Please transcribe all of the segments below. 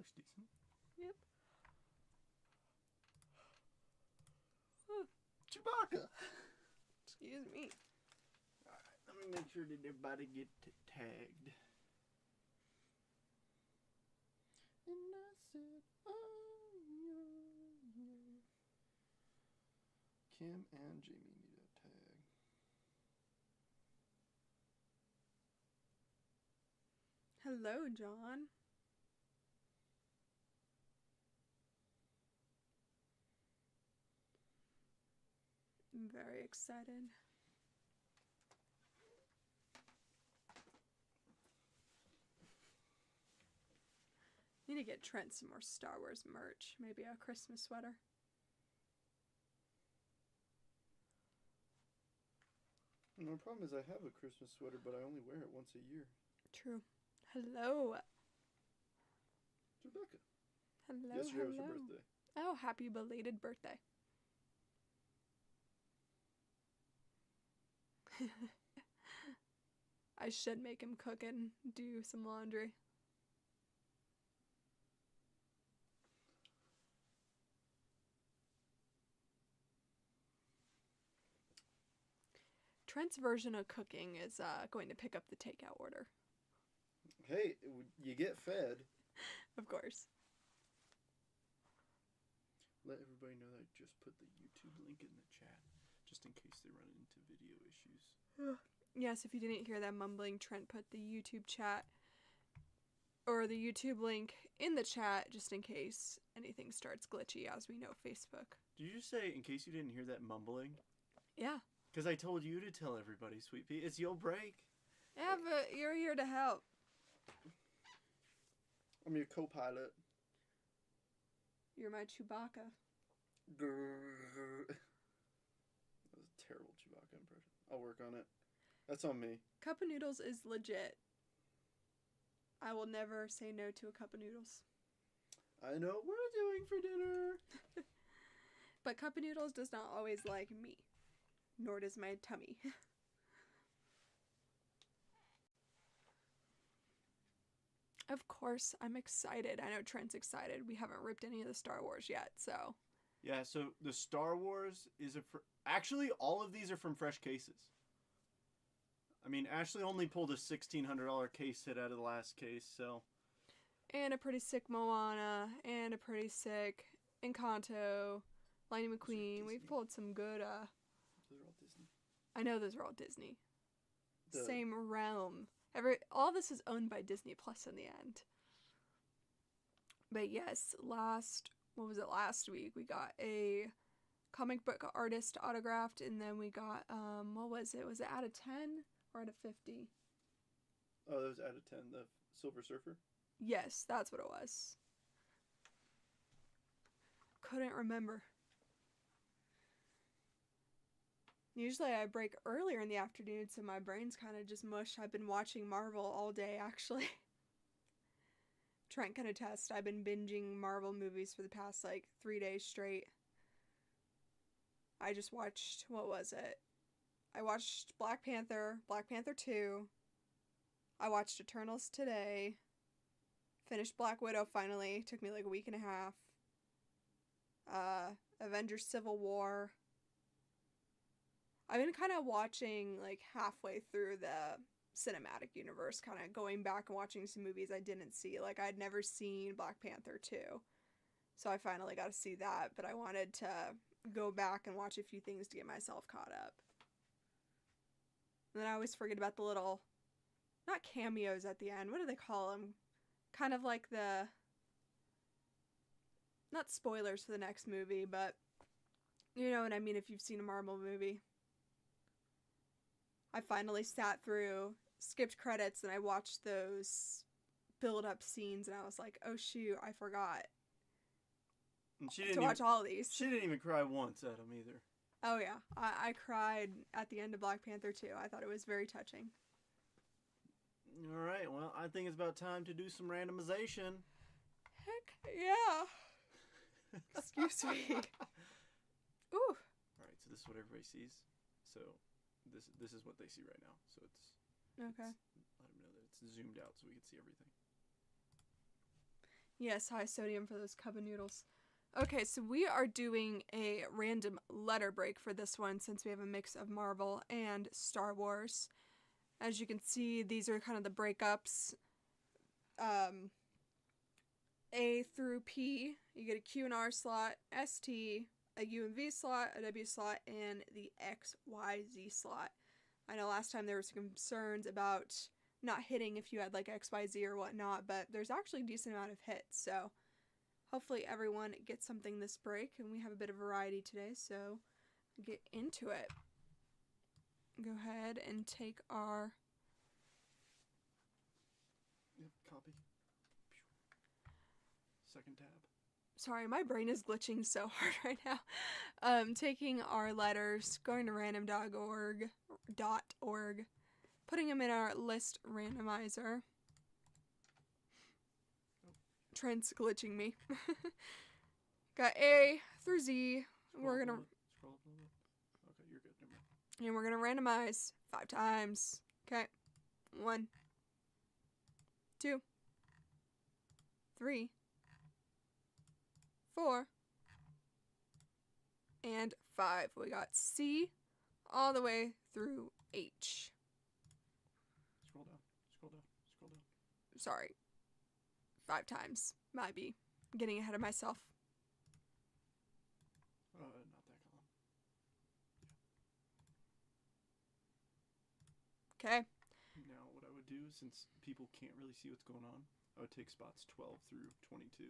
looks decent. Yep. Chewbacca. Excuse me. Alright, let me make sure that everybody get tagged. And I said, oh, yeah. Kim and Jamie need a tag. Hello, John. I'm very excited. Need to get Trent some more Star Wars merch. Maybe a Christmas sweater. No problem is I have a Christmas sweater, but I only wear it once a year. True. Hello. Rebecca. Hello. Yesterday was hello. your birthday. Oh, happy belated birthday. I should make him cook and do some laundry. Trent's version of cooking is going to pick up the takeout order. Hey, you get fed. Of course. Let everybody know that I just put the YouTube link in the chat, just in case they run into video issues. Yes, if you didn't hear that mumbling, Trent put the YouTube chat or the YouTube link in the chat just in case anything starts glitchy, as we know Facebook. Did you just say, in case you didn't hear that mumbling? Yeah. Because I told you to tell everybody, Sweet Pea. It's your break. Yeah, but you're here to help. I'm your co-pilot. You're my Chewbacca. That was a terrible Chewbacca impression. I'll work on it. That's on me. Cup of noodles is legit. I will never say no to a cup of noodles. I know what we're doing for dinner. But cup of noodles does not always like me. Nor does my tummy. Of course, I'm excited. I know Trent's excited. We haven't ripped any of the Star Wars yet, so. Yeah, so the Star Wars is actually, all of these are from fresh cases. I mean, Ashley only pulled a $1,600 case set out of the last case, so. And a pretty sick Moana, and a pretty sick Encanto, Lightning McQueen. We've pulled some good, Those are all Disney. I know those are all Disney. Same realm. All this is owned by Disney Plus in the end. But yes, last week? We got a comic book artist autographed, and then we got, what was it? Was it out of 10 or out of 50? Oh, that was out of 10, the Silver Surfer? Yes, that's what it was. Couldn't remember. Usually I break earlier in the afternoon, so my brain's kind of just mush. I've been watching Marvel all day, actually. Trent can attest. I've been binging Marvel movies for the past, 3 days straight. I just watched, what was it? I watched Black Panther 2. I watched Eternals today. Finished Black Widow finally. Took me a week and a half. Avengers Civil War. I've been kind of watching halfway through the cinematic universe, kind of going back and watching some movies I didn't see. I'd never seen Black Panther 2. So I finally got to see that, but I wanted to go back and watch a few things to get myself caught up. And then I always forget about the little, not cameos at the end, what do they call them? Kind of like the, not spoilers for the next movie, but you know what I mean if you've seen a Marvel movie. I finally sat through, skipped credits, and I watched those build-up scenes, and I was like, oh shoot, I forgot to watch all of these. She didn't even cry once at them either. Oh yeah, I cried at the end of Black Panther 2. I thought it was very touching. Alright, well, I think it's about time to do some randomization. Heck yeah. Excuse me. Ooh. Alright, so this is what everybody sees. So this is what they see right now. So okay. Let them know that it's zoomed out so we can see everything. Yes, high sodium for those cup of noodles. Okay, so we are doing a random letter break for this one since we have a mix of Marvel and Star Wars. As you can see, these are kind of the breakups. A through P, you get a Q and R slot, ST, a U and V slot, a W slot, and the XYZ slot. I know last time there was concerns about not hitting if you had like XYZ or whatnot, but there's actually a decent amount of hits, so hopefully everyone gets something this break, and we have a bit of variety today, so get into it. Go ahead and take our... Yep, copy. Second tab. Sorry, my brain is glitching so hard right now. Taking our letters, going to random.org, putting them in our list randomizer. Trent's glitching me. Got A through Z. Scroll up a little bit. Okay, you're good. Never mind. And we're gonna randomize 5 times. Okay. 1, 2, 3, 4, and 5. We got C all the way through H. Scroll down. Sorry. 5 times. Might be getting ahead of myself. Not that column. Okay. Now, what I would do, since people can't really see what's going on, I would take spots 12 through 22,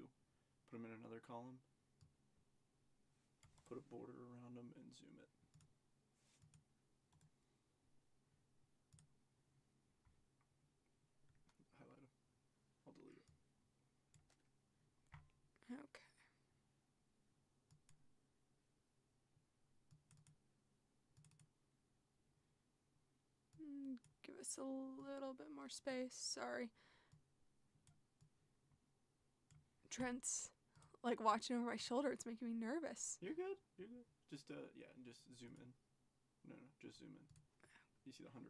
put them in another column, put a border around them, and zoom it. Highlight them. I'll delete it. Okay. Give us a little bit more space. Sorry. Trent's like watching over my shoulder. It's making me nervous. You're good. Just, yeah, and just zoom in. No, just zoom in. You see the 100%?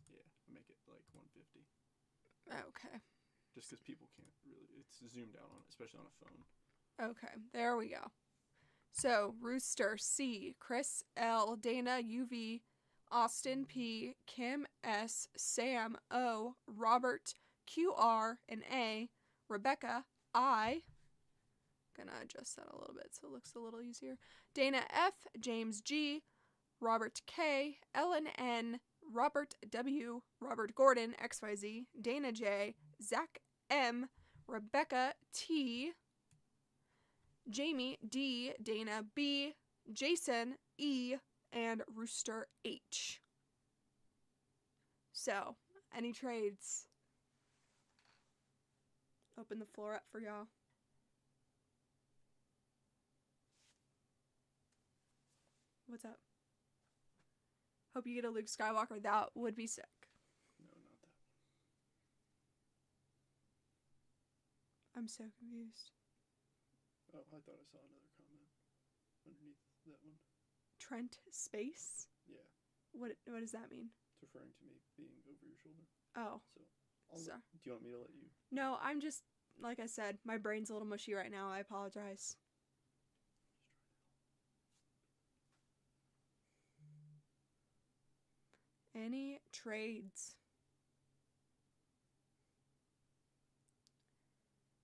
Yeah, make it like 150. Okay. Just because people can't really, it's zoomed out on it, especially on a phone. Okay, there we go. So, Rooster, C, Chris, L, Dana, UV, Austin, P, Kim, S, Sam, O, Robert, QR, and A, Rebecca, I. Gonna adjust that a little bit so it looks a little easier. Dana, F, James, G, Robert, K, Ellen, N, Robert, W, Robert Gordon, XYZ, Dana, J, Zach, M, Rebecca, T, Jamie, D, Dana, B, Jason, E, and Rooster, H. So, any trades? Open the floor up for y'all. What's up? Hope you get a Luke Skywalker. That would be sick. No, not that. I'm so confused. Oh, I thought I saw another comment underneath that one. Trent Space? Yeah. What does that mean? It's referring to me being over your shoulder. Oh. So, do you want me to let you? No, I'm just, like I said, my brain's a little mushy right now. I apologize. Any trades?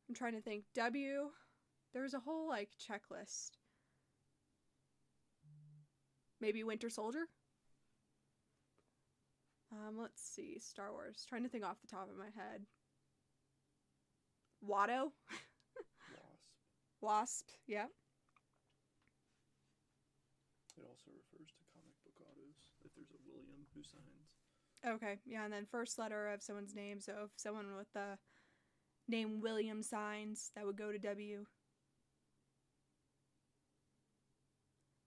I'm trying to think. W. There's a whole, like, checklist. Maybe Winter Soldier? Let's see. Star Wars. Trying to think off the top of my head. Watto? Wasp, yeah. It also refers to comic book autos, if there's a William who signs. Okay, yeah, and then first letter of someone's name, so if someone with the name William signs, that would go to W.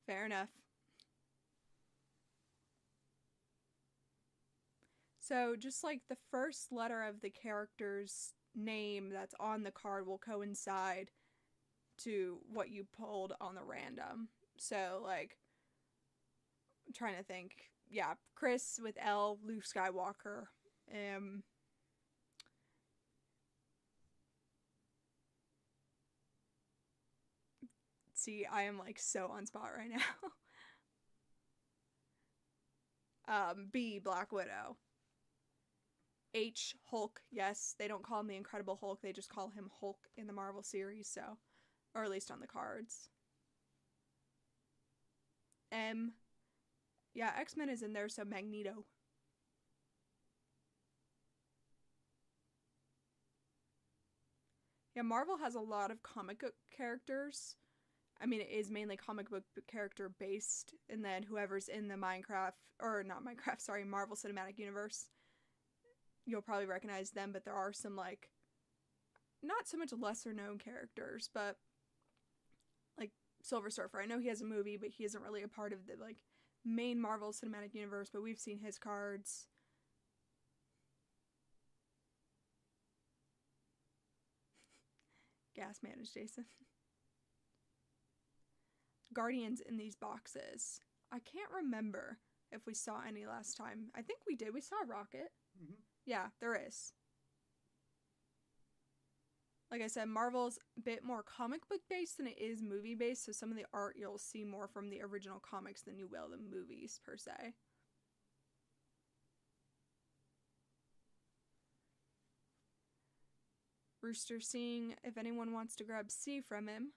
Fair enough. So, just like the first letter of the character's name that's on the card will coincide to what you pulled on the random. So, like, I'm trying to think. Yeah, Chris with L, Luke Skywalker. See, I am like so on spot right now. B, Black Widow. H, Hulk. Yes, they don't call him the Incredible Hulk. They just call him Hulk in the Marvel series, so, or at least on the cards. M, yeah, X-Men is in there, so Magneto. Yeah, Marvel has a lot of comic book characters. I mean, it is mainly comic book character based, and then whoever's in the Marvel Cinematic Universe, you'll probably recognize them, but there are some, like, not so much lesser known characters, but, like, Silver Surfer. I know he has a movie, but he isn't really a part of the, like, main Marvel Cinematic Universe, but we've seen his cards. Gas manage, Jason. Guardians in these boxes. I can't remember if we saw any last time. I think we did. We saw Rocket. Mm-hmm. Yeah, there is. Like I said, Marvel's a bit more comic book based than it is movie based, so some of the art you'll see more from the original comics than you will the movies, per se. Rooster seeing if anyone wants to grab C from him.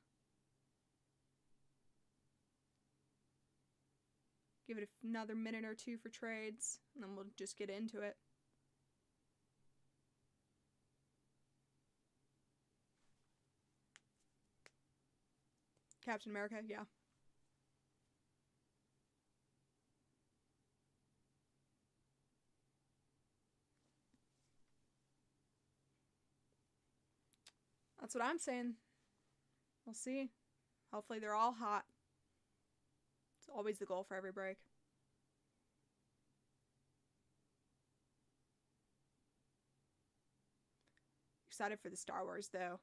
Give it another minute or two for trades, and then we'll just get into it. Captain America, yeah. That's what I'm saying. We'll see. Hopefully they're all hot. It's always the goal for every break. Excited for the Star Wars, though.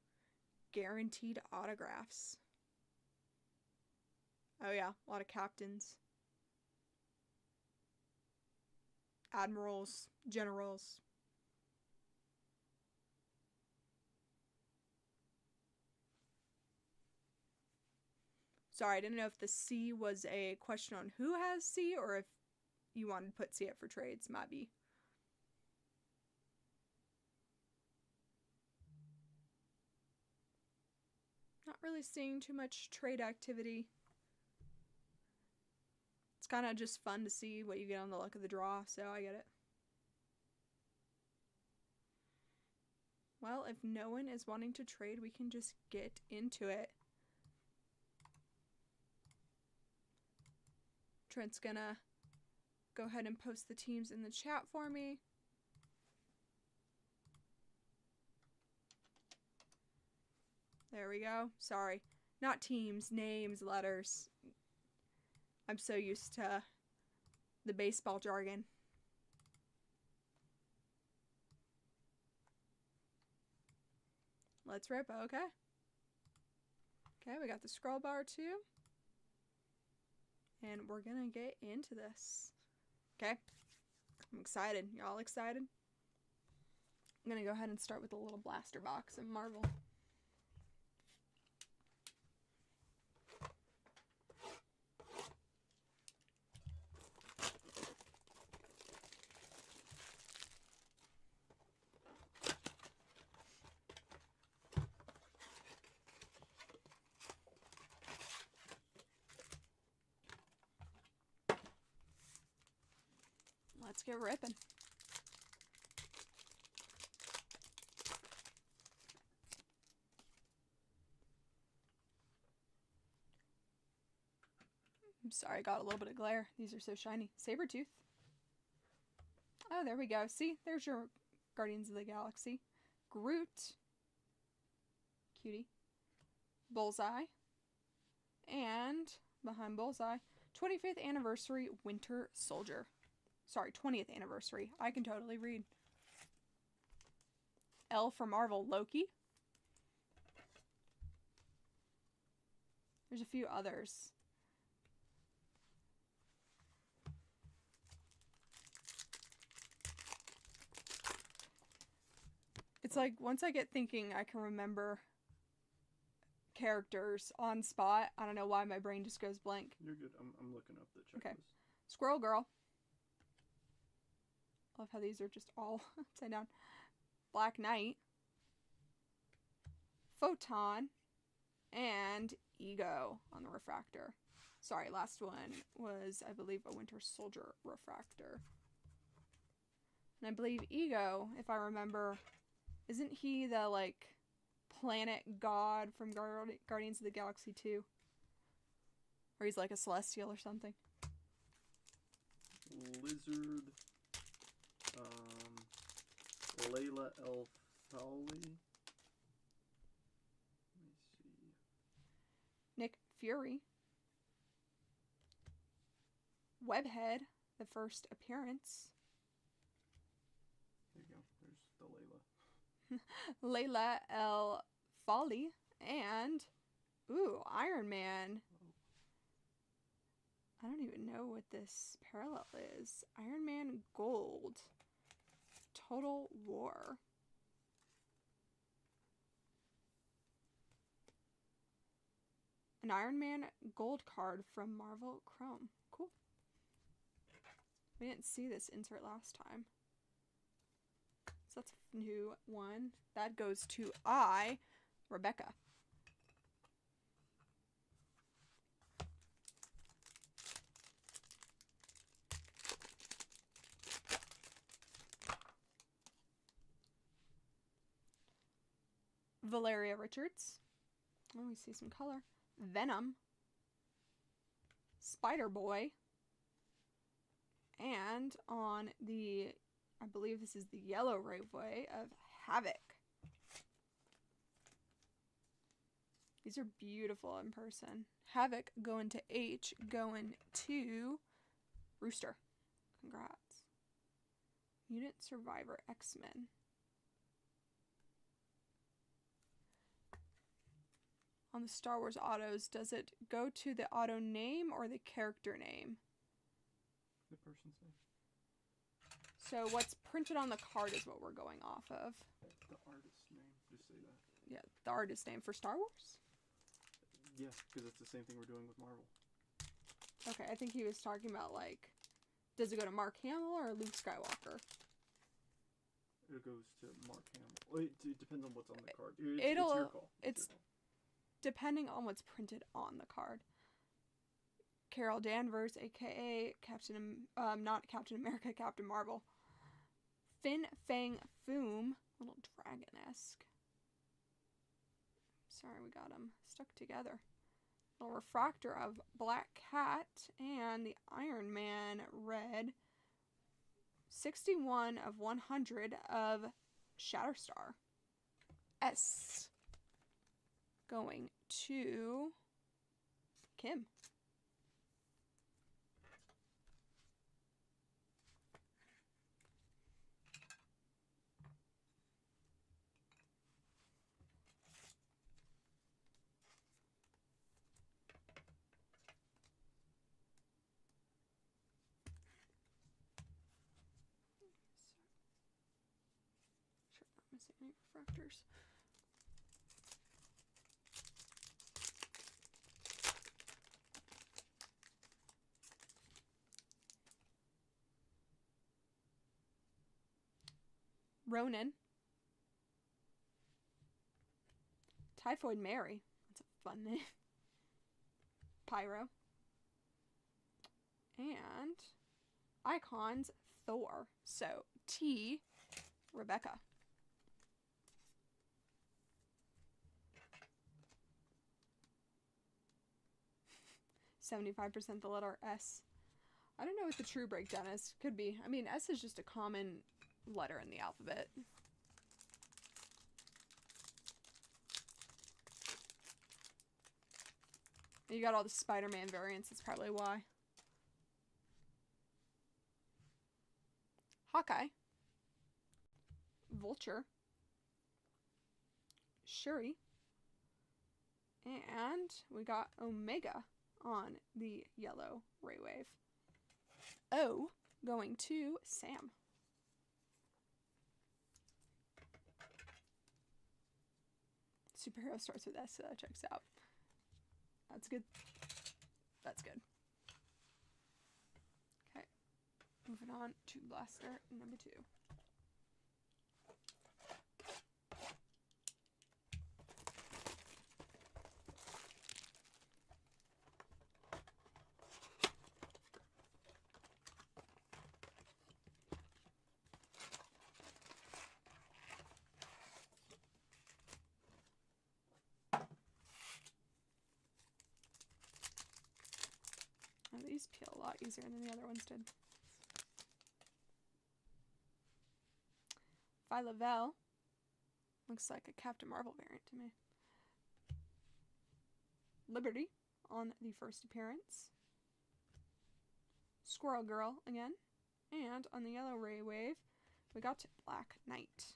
Guaranteed autographs. Oh yeah, a lot of captains. Admirals, generals. Sorry, I didn't know if the C was a question on who has C or if you wanted to put C up for trades. Might be. Not really seeing too much trade activity. It's kind of just fun to see what you get on the luck of the draw, so I get it. Well, if no one is wanting to trade, we can just get into it. Trent's gonna go ahead and post the teams in the chat for me. There we go. Sorry. Not teams, names, letters. I'm so used to the baseball jargon. Let's rip. Okay. Okay, we got the scroll bar too. And we're gonna get into this. Okay. I'm excited. Y'all excited? I'm gonna go ahead and start with a little blaster box of Marvel. Let's get ripping. I'm sorry, I got a little bit of glare. These are so shiny. Sabretooth. Oh, there we go. See, there's your Guardians of the Galaxy. Groot. Cutie. Bullseye. And behind Bullseye, 25th anniversary Winter Soldier. Sorry, 20th anniversary. I can totally read. L for Marvel, Loki. There's a few others. It's like, once I get thinking, I can remember characters on spot. I don't know why my brain just goes blank. You're good. I'm looking up the checklist. Okay. Squirrel Girl. I love how these are just all upside down. Black Knight. Photon. And Ego on the refractor. Sorry, last one was, I believe, a Winter Soldier refractor. And I believe Ego, if I remember, isn't he the, like, planet god from Guardians of the Galaxy 2? Or he's like a celestial or something. Lizard. Layla El Fowley. Let me see. Nick Fury. Webhead, the first appearance. There you go. There's the Layla. Layla El Fowley. And, ooh, Iron Man. I don't even know what this parallel is. Iron Man Gold. Total War. An Iron Man Gold card from Marvel Chrome. Cool. We didn't see this insert last time. So that's a new one. That goes to Rebecca. Valeria Richards. Oh, we see some color. Venom. Spider-Boy. And on the, I believe this is the yellow Railway of Havoc. These are beautiful in person. Havoc going to H, going to Rooster. Congrats. Mutant Survivor X-Men. On the Star Wars autos, does it go to the auto name or the character name? The person's name. So what's printed on the card is what we're going off of. The artist's name. Just say that. Yeah, the artist name for Star Wars? Yeah, because it's the same thing we're doing with Marvel. Okay, I think he was talking about, like, does it go to Mark Hamill or Luke Skywalker? It goes to Mark Hamill. Well, it depends on what's on the card. It's It'll- your call. it's your call. Depending on what's printed on the card. Carol Danvers, aka not Captain America, Captain Marvel. Fin Fang Foom, little dragon-esque. Sorry, we got them stuck together. Little refractor of Black Cat and the Iron Man red. 61 of 100 of Shatterstar. S. Going to Kim. Sure, not missing any refractors. Ronan. Typhoid Mary. That's a fun name. Pyro. And Icons Thor. So T. Rebecca. .75% the letter S. I don't know what the true breakdown is. Could be. I mean, S is just a common letter in the alphabet. You got all the Spider-Man variants, that's probably why. Hawkeye. Vulture. Shuri. And we got Omega on the yellow Ray Wave. O going to Sam. superhero starts with S, so that checks out. That's good. That's good. Okay. Moving on to blaster number 2. Oh, these peel a lot easier than the other ones did. Phyla-Vell. Looks like a Captain Marvel variant to me. Liberty on the first appearance. Squirrel Girl again. And on the yellow Ray Wave, we got Black Knight.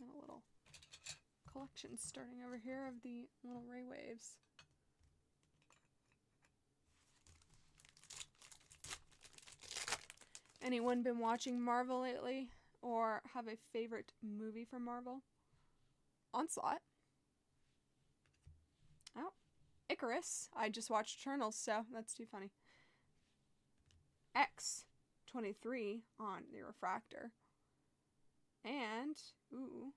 And a little collection starting over here of the little Ray Waves. Anyone been watching Marvel lately? Or have a favorite movie from Marvel? Onslaught. Oh, Icarus. I just watched Eternals, so that's too funny. X-23 on the Refractor. And, ooh,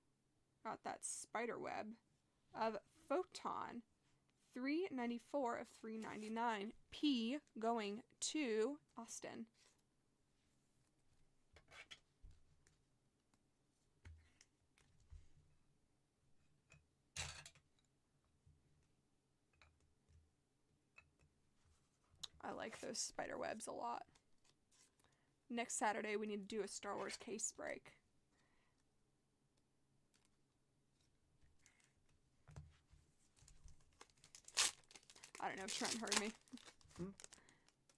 got that spider web of Photon. 394 of 399. P going to Austin. I like those spider webs a lot. Next Saturday, we need to do a Star Wars case break. I don't know if Trent heard me.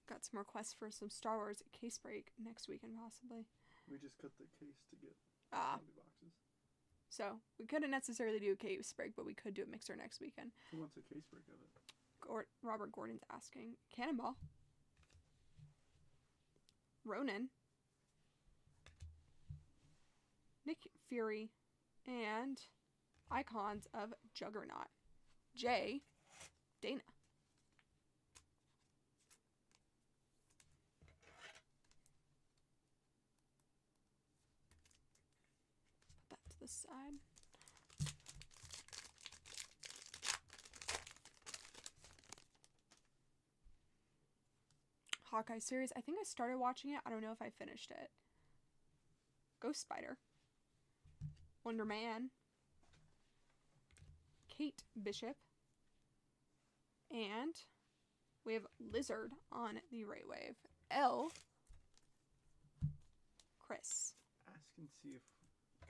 Got some requests for some Star Wars case break next weekend, possibly. We just cut the case to get zombie boxes. So, we couldn't necessarily do a case break, but we could do a mixer next weekend. Who wants a case break of it? Robert Gordon's asking. Cannonball. Ronan. Nick Fury. And Icons of Juggernaut. J. Dana. Put that to the side. Hawkeye series. I think I started watching it. I don't know if I finished it. Ghost Spider. Wonder Man. Kate Bishop. And we have Lizard on the Ray Wave. L. Chris. Ask and see if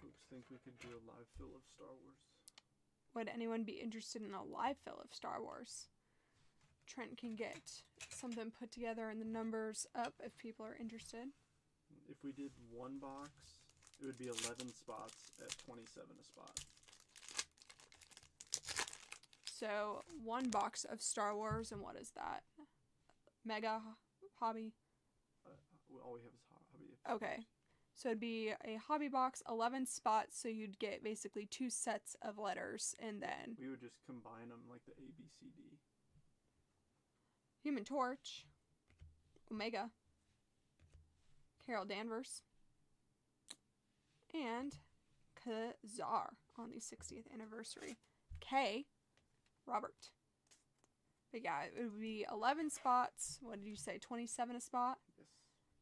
folks think we could do a live fill of Star Wars. Would anyone be interested in a live fill of Star Wars? Trent can get something put together and the numbers up if people are interested. If we did one box, it would be 11 spots at 27 a spot. So, one box of Star Wars, and what is that? Mega Hobby? All we have is Hobby. Okay. So it'd be a hobby box, 11 spots, so you'd get basically 2 sets of letters, and then... We would just combine them like the A, B, C, D. Human Torch, Omega, Carol Danvers, and Kazar on the 60th anniversary. K, Robert. But yeah, it would be 11 spots. What did you say, 27 a spot? Yes.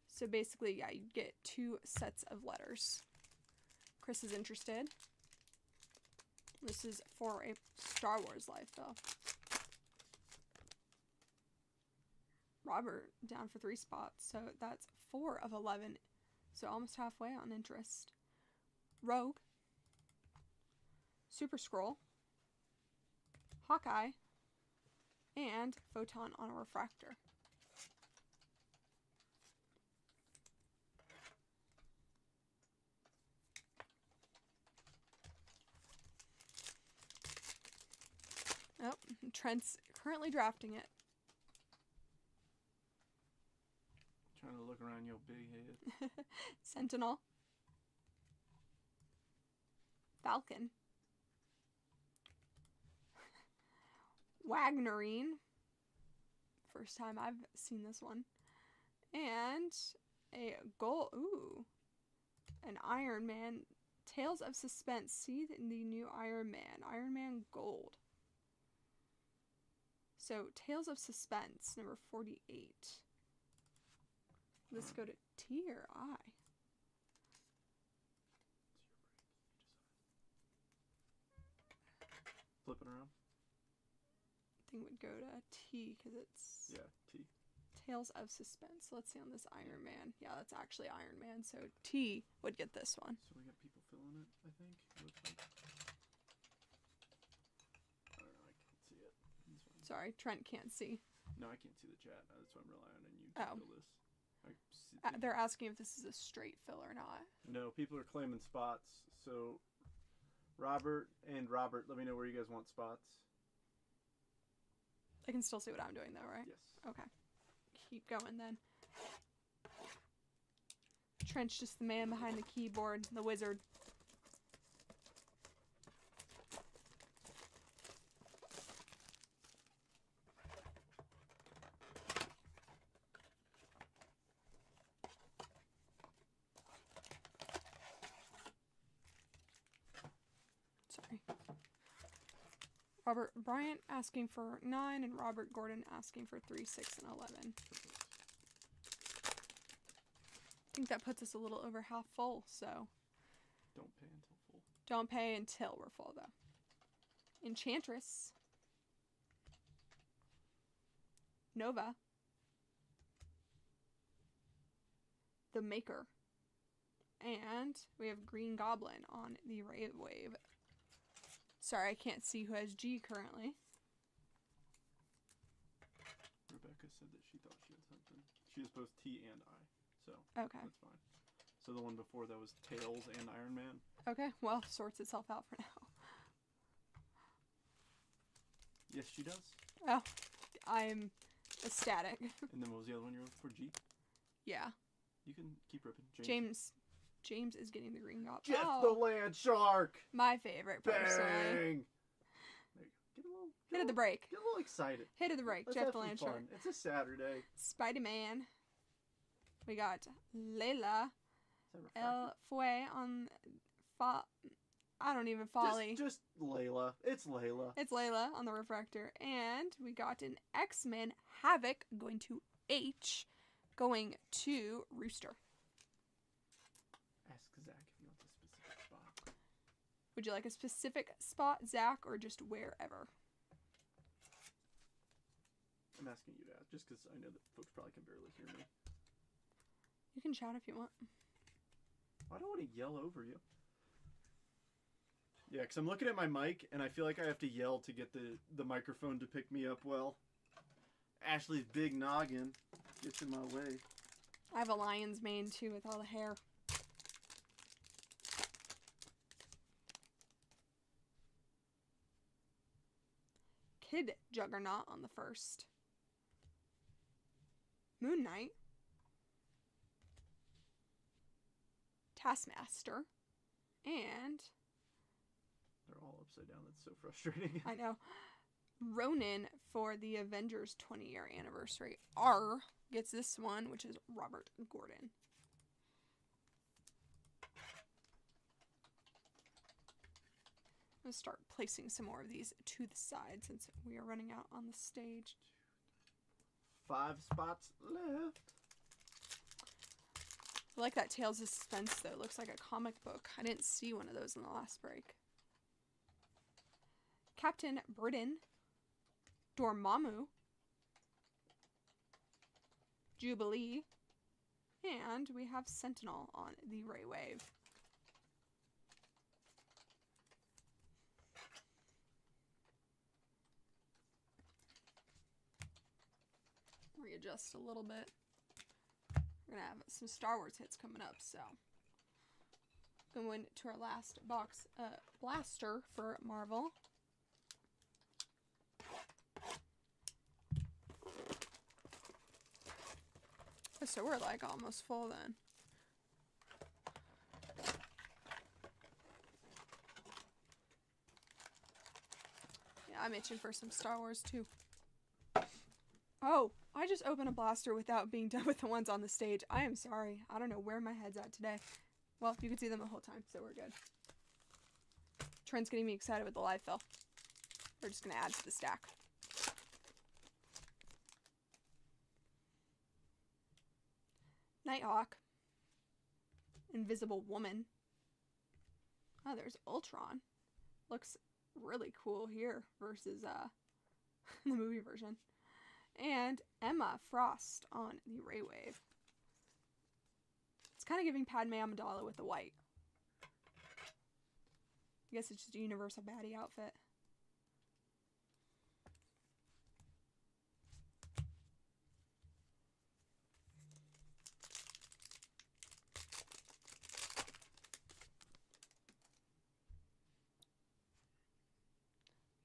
So basically, yeah, you'd get 2 sets of letters. Chris is interested. This is for a Star Wars live fill. Robert down for 3 spots, so that's 4 of 11, so almost halfway on interest. Rogue, Super Scroll, Hawkeye, and Photon on a Refractor. Oh, Trent's currently drafting it. Look around your big head. Sentinel. Falcon. Wagnerine. First time I've seen this one. And a gold. Ooh. An Iron Man. Tales of Suspense. See the new Iron Man. Iron Man Gold. So, Tales of Suspense, number 48. Let's go to T or I. Flip it around. I think we'd go to T because it's Yeah, T. Tales of Suspense. Let's see on this Iron Man. Yeah, that's actually Iron Man. So T would get this one. So we got people filling it, I think. It looks like. I don't know, I can't see it. It's fine. Sorry, Trent can't see. No, I can't see the chat. That's why I'm relying on you to Oh. fill this. They're asking if this is a straight fill or not. No, people are claiming spots. So, Robert, let me know where you guys want spots. I can still see what I'm doing though, right? Yes. Okay. Keep going then. Trent's just the man behind the keyboard, the wizard. Sorry. Robert Bryant asking for 9 and Robert Gordon asking for 3, 6, and 11. I think that puts us a little over half full, so Don't pay until full. don't pay until we're full, though. Enchantress. Nova. The Maker. And we have Green Goblin on the Ray Wave. Sorry, I can't see who has G currently. Rebecca said that she thought she had something. She has both T and I, so Okay. that's fine. So the one before that was Tails and Iron Man. Okay, well, sorts itself out for now. Yes, she does. Oh, I'm ecstatic. And then what was the other one you were for? G? Yeah. You can keep ripping. James is getting the Green Goblin. Jeff the Land Shark! My favorite, personally. Bang! There you go. Hit of the break. Get a little excited. Hit of the break. Let's Jeff have the some Land fun. Shark. It's a Saturday. Spider-Man. We got Layla. Is that El refractor? Fue on... I don't even folly. Just Layla. It's Layla. It's Layla on the refractor. And we got an X-Men Havoc going to H, going to Rooster. Ask Zach if he wants a specific spot. Would you like a specific spot, Zach, or just wherever? I'm asking you to ask, just because I know that folks probably can barely hear me. You can shout if you want. I don't want to yell over you. Yeah, because I'm looking at my mic, and I feel like I have to yell to get the microphone to pick me up well. Ashley's big noggin gets in my way. I have a lion's mane, too, with all the hair. Kid Juggernaut on the first. Moon Knight. Taskmaster. And, They're all upside down. That's so frustrating. I know, Ronin for the Avengers 20-year anniversary. R gets this one, which is Robert Gordon. I'm going to start placing some more of these to the side since we are running out on the stage. 5 spots left. I like that Tales of Suspense, though. It looks like a comic book. I didn't see one of those in the last break. Captain Britain. Dormammu. Jubilee. And we have Sentinel on the Ray Wave. Readjust a little bit. We're gonna have some Star Wars hits coming up, so going to our last box blaster for Marvel. So we're like almost full then. Yeah, I'm itching for some Star Wars too. Oh, I just opened a blaster without being done with the ones on the stage. I am sorry. I don't know where my head's at today. Well, you could see them the whole time, so we're good. Trent's getting me excited with the live fill. We're just going to add to the stack. Nighthawk. Invisible Woman. Oh, there's Ultron. Looks really cool here versus the movie version. And Emma Frost on the Ray Wave. It's kind of giving Padme Amidala with the white. I guess it's just a Universal baddie outfit.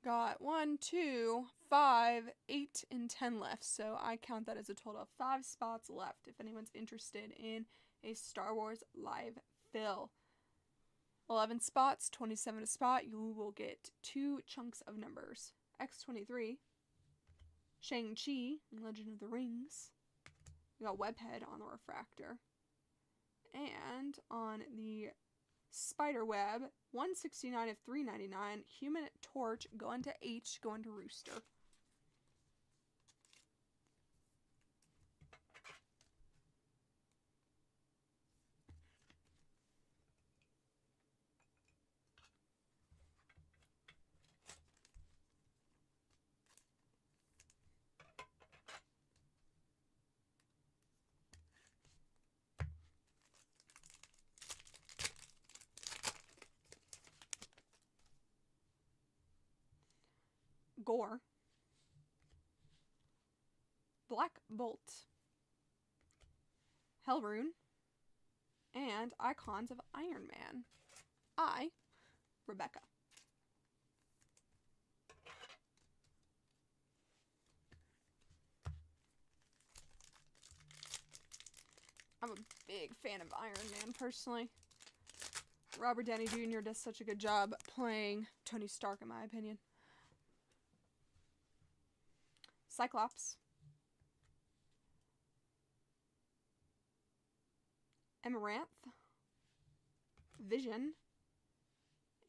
Got 1, 2, 5, 8, and 10 left. So I count that as a total of 5 spots left if anyone's interested in a Star Wars live fill. 11 spots, 27 a spot. You will get 2 chunks of numbers. X-23, Shang-Chi, Legend of the Rings. We got Webhead on the refractor. And on the Spiderweb, 169 of 399. Human Torch going to H, going to Rooster. Gore, Black Bolt, Hellrune, and Icons of Iron Man. I, Rebecca. I'm a big fan of Iron Man, personally. Robert Downey Jr. does such a good job playing Tony Stark, in my opinion. Cyclops, Amaranth, Vision,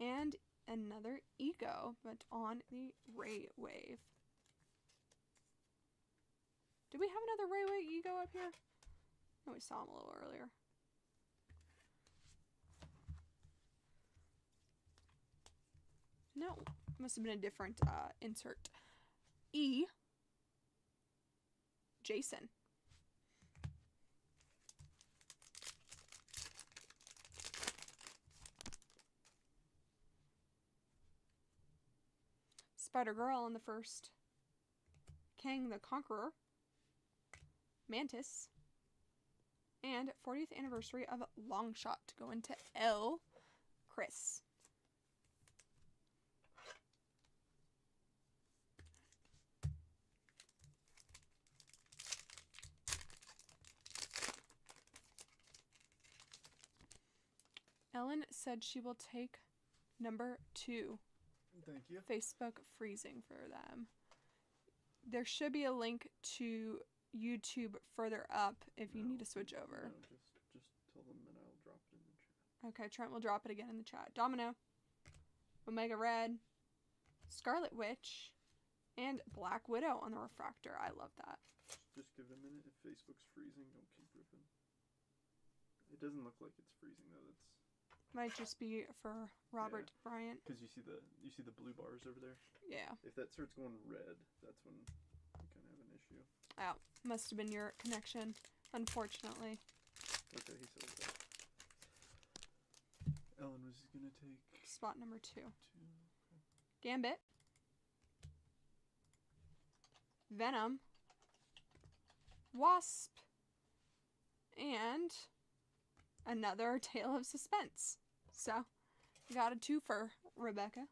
and another Ego, but on the Ray Wave. Did we have another Ray Wave Ego up here? No, we saw him a little earlier. No, must have been a different insert. E. Jason. Spider-Girl on the first. Kang the Conqueror. Mantis. And 40th anniversary of Longshot going to L. Chris. Ellen said she will take number 2. Thank you. Facebook freezing for them. There should be a link to YouTube further up if you need to switch over. No, just tell them that I'll drop it in the chat. Okay, Trent will drop it again in the chat. Domino, Omega Red, Scarlet Witch, and Black Widow on the refractor. I love that. Just give it a minute. If Facebook's freezing, don't keep ripping. It doesn't look like it's freezing though. That's might just be for Robert Bryant. because you see the blue bars over there. Yeah. If that starts going red, that's when you kind of have an issue. Oh, must have been your connection, unfortunately. Okay, he says that. Ellen was gonna take Spot number 2. 2. Gambit. Venom. Wasp. And another Tale of Suspense. So, got a 2 for Rebecca.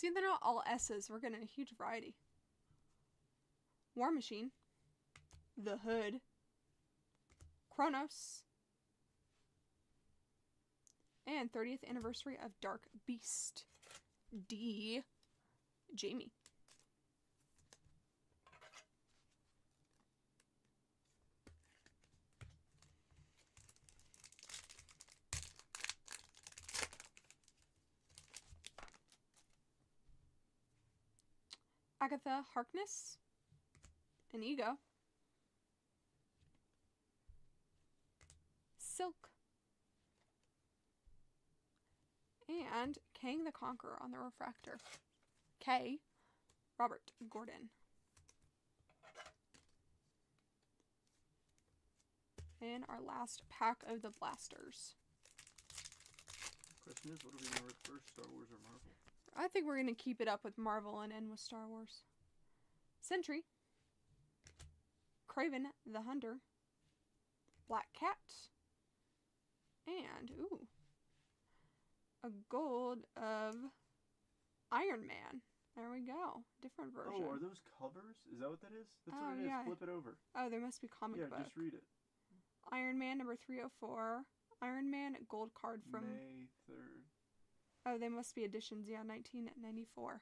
See, they're not all S's. We're getting a huge variety. War Machine. The Hood. Kronos. And 30th anniversary of Dark Beast. D. Jamie. Agatha Harkness. Inigo. Silk. And Kang the Conqueror on the refractor. K. Robert Gordon. And our last pack of the blasters. Question is, what are we going to rip first, Star Wars or Marvel? I think we're going to keep it up with Marvel and end with Star Wars. Sentry. Kraven the Hunter. Black Cat. And, ooh, a gold of Iron Man. There we go. Different version. Oh, are those covers? Is that what that is? That's Oh, what it is. yeah. Flip it over. Oh, there must be comic book. Yeah, just read it. Iron Man number 304. Iron Man gold card from... May 3rd. Oh, they must be editions. Yeah, 1994.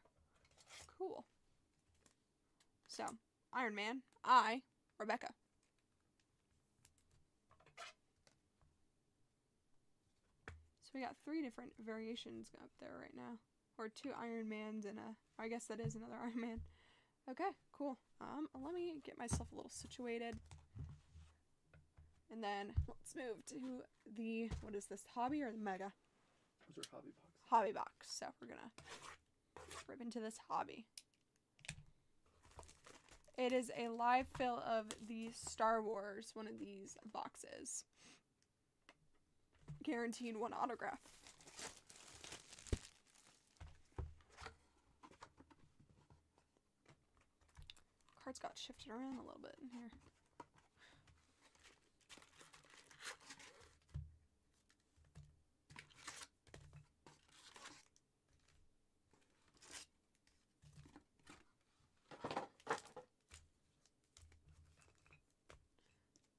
Cool. So, Iron Man. Rebecca. So we got 3 different variations up there right now. Or 2 Iron Mans and I guess that is another Iron Man. Okay, cool. Let me get myself a little situated. And then let's move to the, what is this, hobby or the mega? Those are hobby boxes. Hobby box. So we're gonna rip into this hobby. It is a live fill of the Star Wars, one of these boxes. Guaranteed 1 autograph. Cards got shifted around a little bit in here.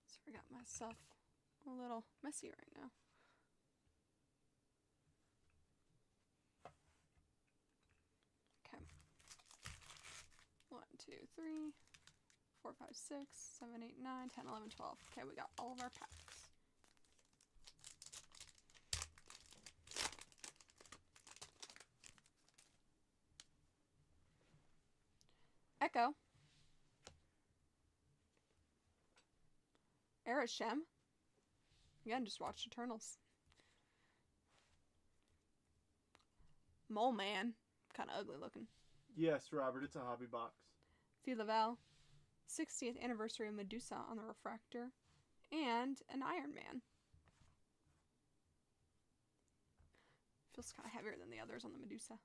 So I got myself a little messy right now. Okay. 1, 2, 3, 4, 5, 6, 7, 8, 9, 10, 11, 12. Okay, we got all of our packs. Echo. Arishem. Again, just watched Eternals. Mole Man. Kind of ugly looking. Yes, Robert, it's a hobby box. Philavel. 60th anniversary of Medusa on the refractor. And an Iron Man. Feels kind of heavier than the others on the Medusa.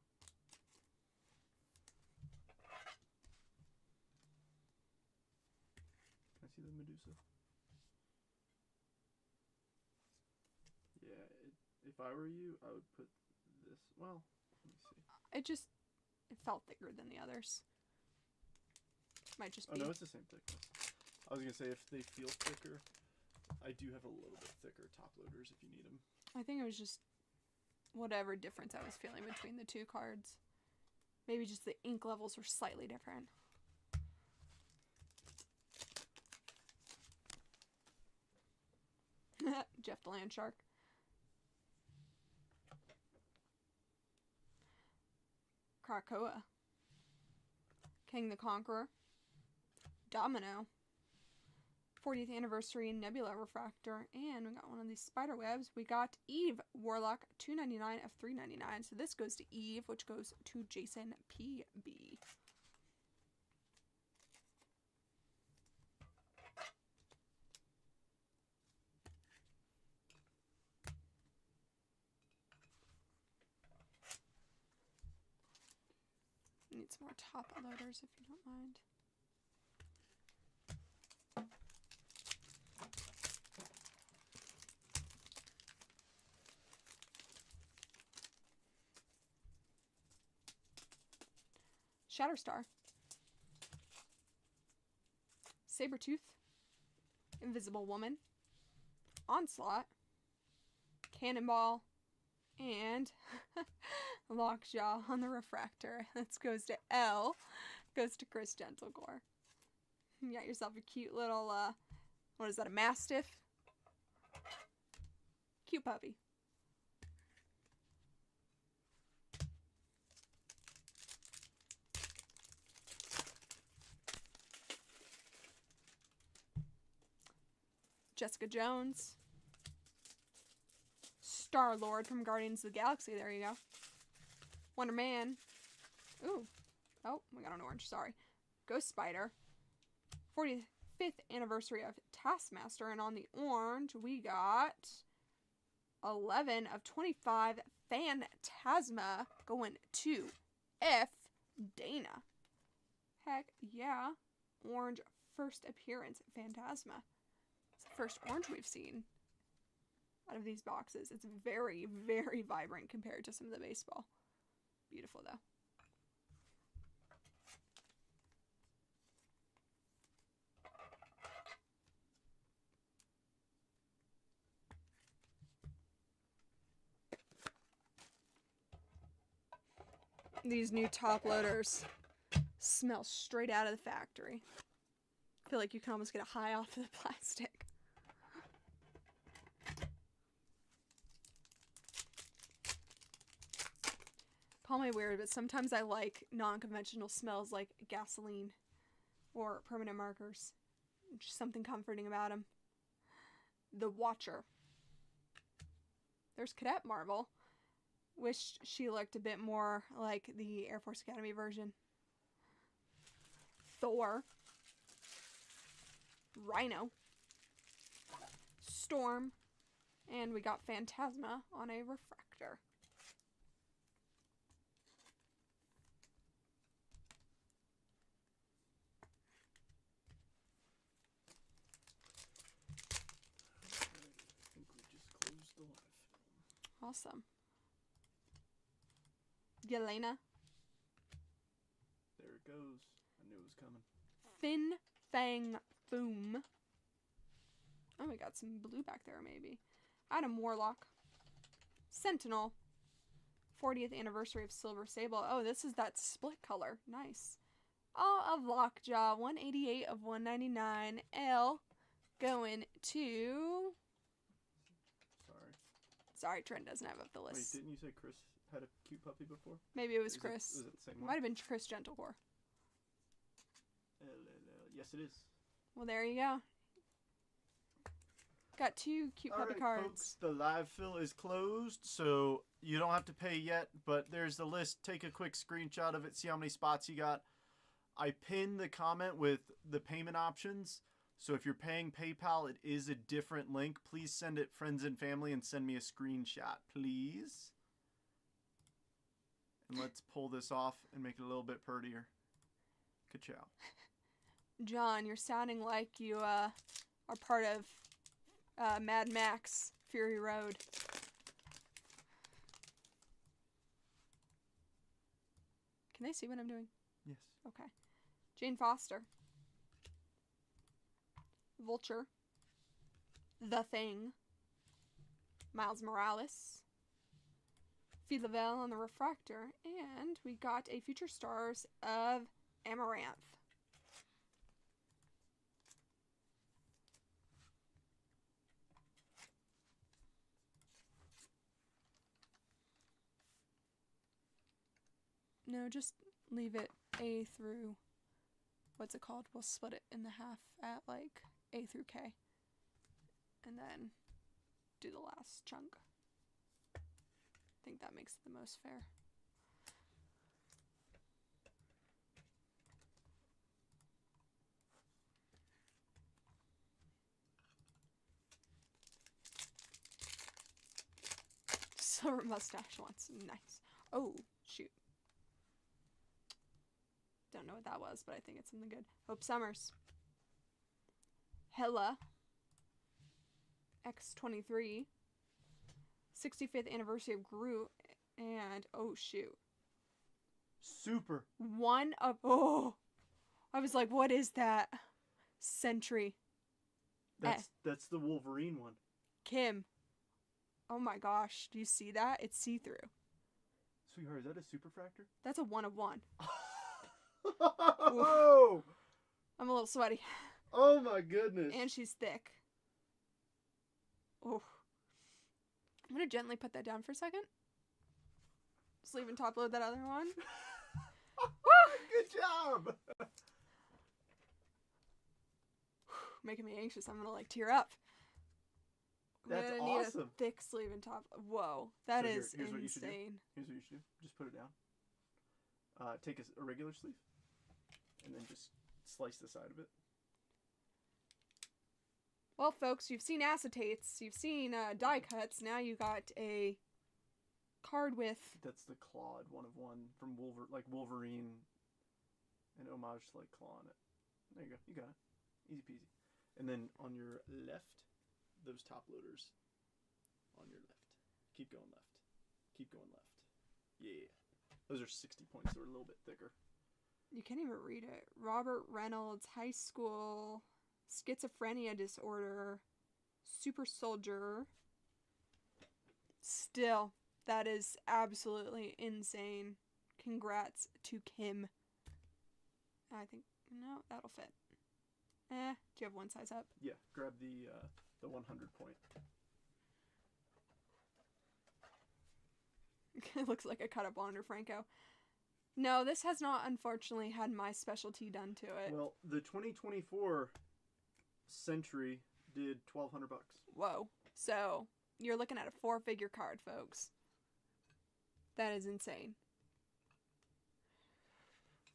Can I see the Medusa? Yeah, if I were you, I would put this. Well, let me see. It felt thicker than the others. Might just Oh, be. no, it's the same thickness. I was going to say, if they feel thicker, I do have a little bit thicker top loaders if you need them. I think it was just whatever difference I was feeling between the 2 cards. Maybe just the ink levels were slightly different. Jeff the Landshark. Krakoa. Kang the Conqueror. Domino. 40th anniversary Nebula refractor. And we got one of these spider webs. We got Eve Warlock, $2.99 of $3.99. So this goes to Eve, which goes to Jason PB. Need some more top loaders if you don't mind. Shatterstar. Sabretooth. Invisible Woman. Onslaught. Cannonball. And Lockjaw on the Refractor. This goes to L. Goes to Chris Gentlecore. You got yourself a cute little, what is that, a Mastiff? Cute puppy. Jessica Jones. Star-Lord from Guardians of the Galaxy. There you go. Wonder Man. Ooh. Oh, we got an orange. Sorry. Ghost Spider. 45th anniversary of Taskmaster. And on the orange, we got 11 of 25 Phantasma going to F. Dana. Heck yeah. Orange first appearance at Phantasma. It's the first orange we've seen out of these boxes. It's very, very vibrant compared to some of the baseball. Beautiful though. These new top loaders smell straight out of the factory. I feel like you can almost get a high off of the plastic. Call me weird, but sometimes I like non-conventional smells like gasoline or permanent markers. Just something comforting about them. The Watcher. There's Cadet Marvel. Wish she looked a bit more like the Air Force Academy version. Thor. Rhino. Storm. And we got Phantasma on a refractor. I think we just closed the live film. Awesome. Yelena. There it goes. I knew it was coming. Fin Fang Foom. Oh, we got some blue back there, maybe. Adam Warlock. Sentinel. 40th anniversary of Silver Sable. Oh, this is that split color. Nice. All of Lockjaw. 188 of 199. L going to... Sorry, Trent doesn't have up the list. Wait, didn't you say Chris had a cute puppy before? Maybe it was Chris. Was it the same It one? might have been Chris Gentlecore. Yes, it is. Well, there you go. Got two cute puppy cards. Folks, the live fill is closed, so you don't have to pay yet, but there's the list. Take a quick screenshot of it, see how many spots you got. I pinned the comment with the payment options, so if you're paying PayPal, it is a different link. Please send it friends and family and send me a screenshot, please. And let's pull this off and make it a little bit prettier. Ka-chow. John, you're sounding like you are part of Mad Max Fury Road. Can they see what I'm doing? Yes. Okay. Jane Foster. Vulture. The Thing. Miles Morales. Philavel on the Refractor. And we got a Future Stars of Amaranth. No, just leave it A through, what's it called? We'll split it in the half at like A through K. And then do the last chunk. I think that makes it the most fair. Silver mustache once. Nice. Oh, shoot. Don't know what that was, but I think it's something good. Hope Summers. Hella. X-23. 65th anniversary of Groot. And, oh shoot. Super. One of... Oh! I was like, what is that? Sentry. That's the Wolverine one. Kim. Oh my gosh. Do you see that? It's see-through. Sweetheart, is that a superfractor? That's a 1 of 1. Oh! I'm a little sweaty. Oh my goodness. And she's thick. Oh. I'm going to gently put that down for a second. Sleeve and top load that other one. Good job! Making me anxious. I'm going to like tear up. That's Need awesome. a thick sleeve and top. Whoa. That So is here's what you should do. insane. Here's what you should do. Just put it down. Take a regular sleeve. And then just slice the side of it. Well, folks, you've seen acetates. You've seen die cuts. Now you got a card with... That's the Clawed 1 of 1 from Wolverine. An homage to like Claw on it. There you go. You got it. Easy peasy. And then on your left, those top loaders. On your left. Keep going left. Keep going left. Yeah. Those are 60 points, so they're a little bit thicker. You can't even read it. Robert Reynolds, high school, schizophrenia disorder, super soldier. Still, that is absolutely insane. Congrats to Kim. I think, no, that'll fit. Do you have one size up? Yeah, grab the 100 point. It looks like I cut up Wander Franco. No, this has not, unfortunately, had my specialty done to it. Well, the 2024 Sentry did $1,200. Whoa. So, you're looking at a 4-figure card, folks. That is insane.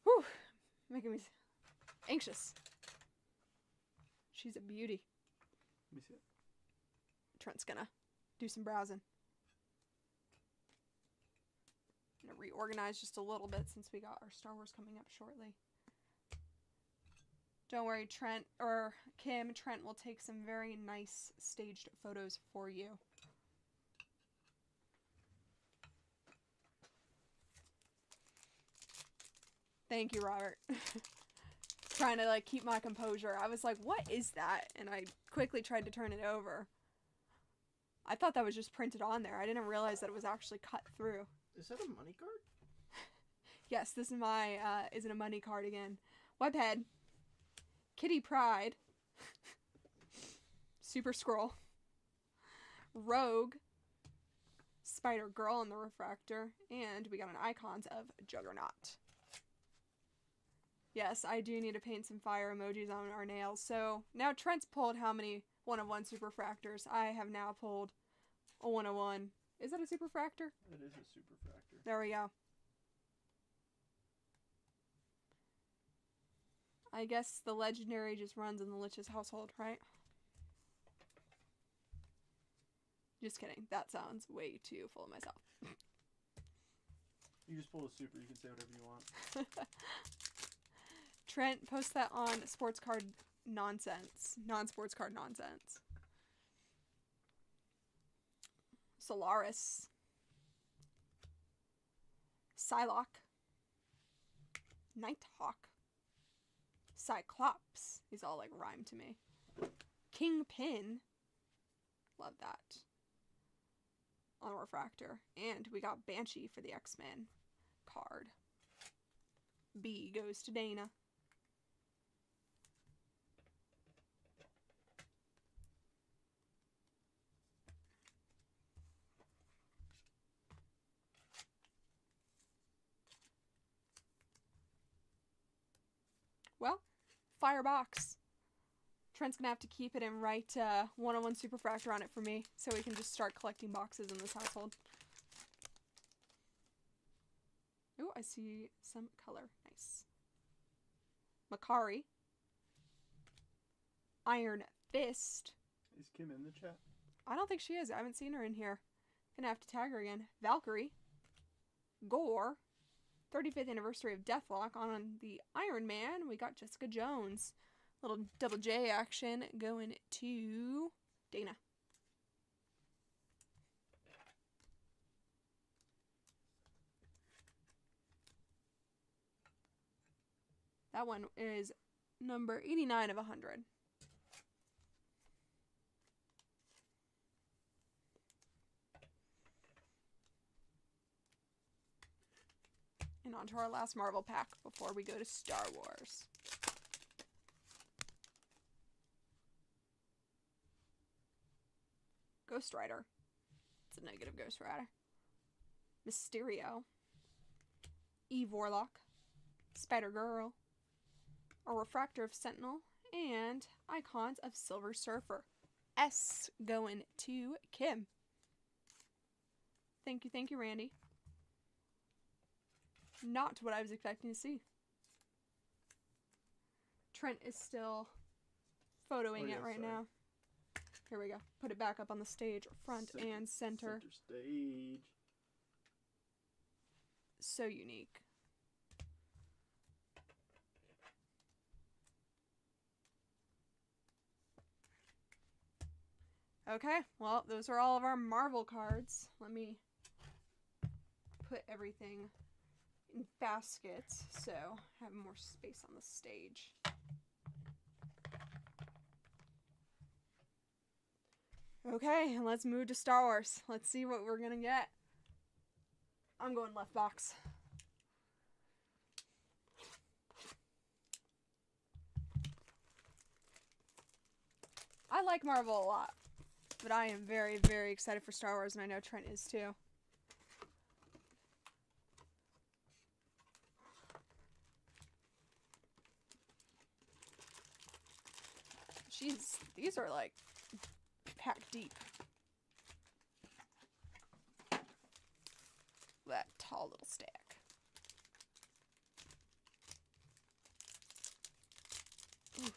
Whew. Making me anxious. She's a beauty. Let me see it. Trent's gonna do some browsing. I'm gonna reorganize just a little bit since we got our Star Wars coming up shortly. Don't worry, Trent, or Kim, Trent will take some very nice staged photos for you. Thank you, Robert. Trying to like keep my composure. I was like, what is that? And I quickly tried to turn it over. I thought that was just printed on there. I didn't realize that it was actually cut through. Is that a money card? Yes, this is my, is it a money card again? Webhead. Kitty Pryde. Super Scroll. Rogue. Spider Girl in the Refractor. And we got an Icons of Juggernaut. Yes, I do need to paint some fire emojis on our nails. So, now Trent's pulled how many 1 of 1 Superfractors? I have now pulled a 1 of 1. Is that a Superfractor? It is a superfractor. There we go. I guess the legendary just runs in the Lich's household, right? Just kidding. That sounds way too full of myself. You just pulled a super. You can say whatever you want. Trent, post that on sports card nonsense. Non-sports card nonsense. Solaris. Psylocke. Nighthawk. Cyclops. These all like rhyme to me. Kingpin. Love that. On a refractor. And we got Banshee for the X-Men card. B goes to Dana. Well, Firebox. Trent's gonna have to keep it and write 1 of 1 Superfractor on it for me so we can just start collecting boxes in this household. Ooh, I see some color. Nice. Makari. Iron Fist. Is Kim in the chat? I don't think she is. I haven't seen her in here. Gonna have to tag her again. Valkyrie. Gore. 35th anniversary of Deathlock. On the Iron Man, we got Jessica Jones. Little double J action going to Dana. That one is number 89 of 100. And on to our last Marvel pack before we go to Star Wars. Ghost Rider. It's a negative Ghost Rider. Mysterio. Eve Warlock. Spider-Girl. A Refractor of Sentinel. And Icons of Silver Surfer. S going to Kim. Thank you, Randy. Not what I was expecting to see. Trent is still photoing it right now. Here we go. Put it back up on the stage, front and center. Center stage. So unique. Okay, well, those are all of our Marvel cards. Let me put everything in baskets so I have more space on the stage. Okay, let's move to Star Wars. Let's see what we're gonna get. I'm going left box. I like Marvel a lot, but I am very, very excited for Star Wars, and I know Trent is too. Jeez, these are like packed deep. That tall little stack. Ooh.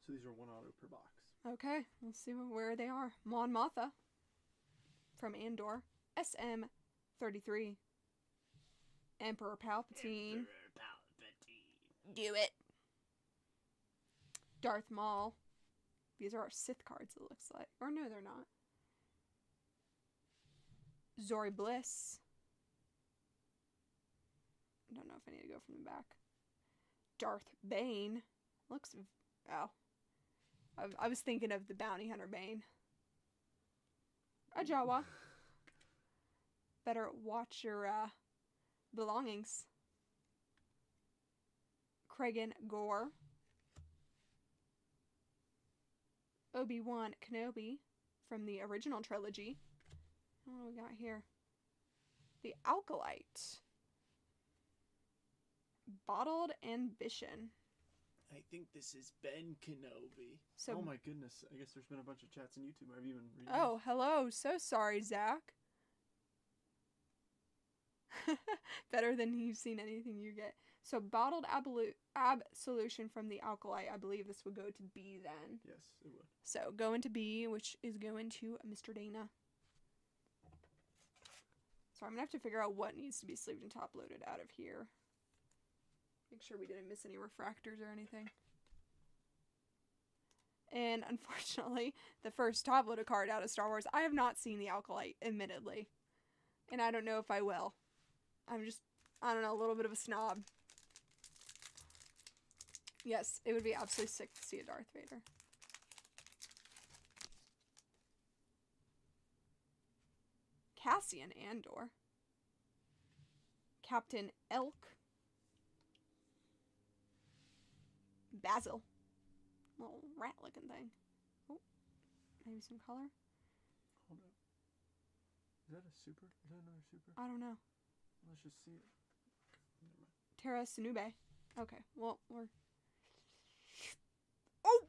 So these are one auto per box. Okay, let's see where they are. Mon Mothma from Andor. SM-33. Emperor Palpatine. Do it. Darth Maul. These are our Sith cards, it looks like. Or no, they're not. Zori Bliss. I don't know if I need to go from the back. Darth Bane. Looks... Oh. I was thinking of the Bounty Hunter Bane. A Jawa. Better watch your belongings. Kragan Gore. Obi-Wan Kenobi from the original trilogy. What do we got here? The Alkalite. Bottled Ambition. I think this is Ben Kenobi. So, oh my goodness. I guess there's been a bunch of chats on YouTube. Have you even read Oh, hello. So sorry, Zach. Better than you've seen anything you get. So, Bottled Absolution from the Alkalite. I believe this would go to B then. Yes, it would. So, going to B, which is going to Mr. Dana. So, I'm going to have to figure out what needs to be sleeved and top loaded out of here. Make sure we didn't miss any refractors or anything. And unfortunately, the first top loaded card out of Star Wars, I have not seen the Alkalite, admittedly. And I don't know if I will. I'm just, I don't know, a little bit of a snob. Yes, it would be absolutely sick to see a Darth Vader. Cassian Andor. Captain Elk. Basil. Little rat looking thing. Oh, maybe some color. Hold up. Is that a super? Is that another super? I don't know. Let's just see it. Never mind. Terra Sinube. Okay, well, we're... Oh!